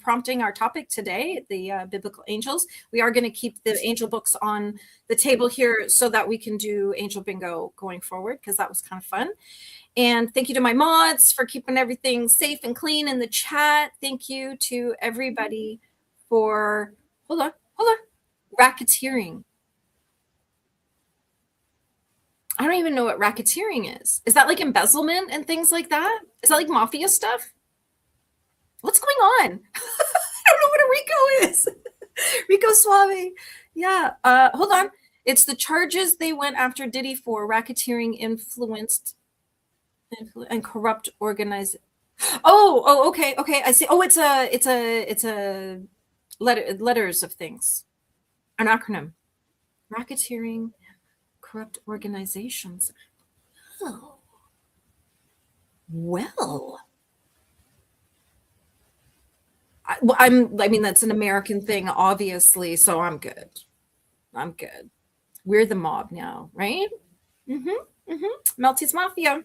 prompting our topic today, the biblical angels. We are going to keep the angel books on the table here so that we can do angel bingo going forward because that was kind of fun. And thank you to my mods for keeping everything safe and clean in the chat. Thank you to everybody for, hold on, racketeering. I don't even know what racketeering is. Is that like embezzlement and things like that? Is that like mafia stuff? What's going on? I don't know what a Rico is. Rico Suave. Yeah. Hold on. It's the charges they went after Diddy for racketeering, influenced and corrupt organized. Oh, okay. I see. Oh, it's a letters of things. An acronym. Racketeering, corrupt organizations. Oh. Well, I mean, that's an American thing, obviously, so I'm good. We're the mob now, right? Melty's Mafia.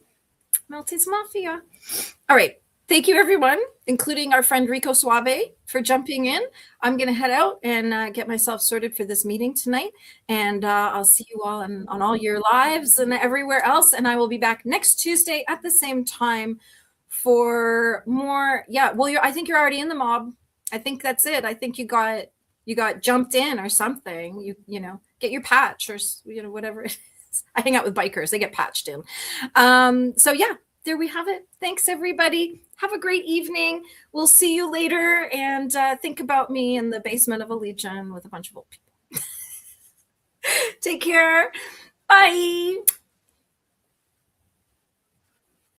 All right. Thank you, everyone, including our friend Rico Suave, for jumping in. I'm going to head out and get myself sorted for this meeting tonight. And I'll see you all on all your lives and everywhere else. And I will be back next Tuesday at the same time for more. Yeah, well, I think you're already in the mob. I think that's it. I think you got jumped in or something. You know, get your patch or whatever it is. I hang out with bikers. They get patched in. So yeah. There we have it. Thanks, everybody. Have a great evening. We'll see you later. And think about me in the basement of a Legion with a bunch of old people. Take care. Bye.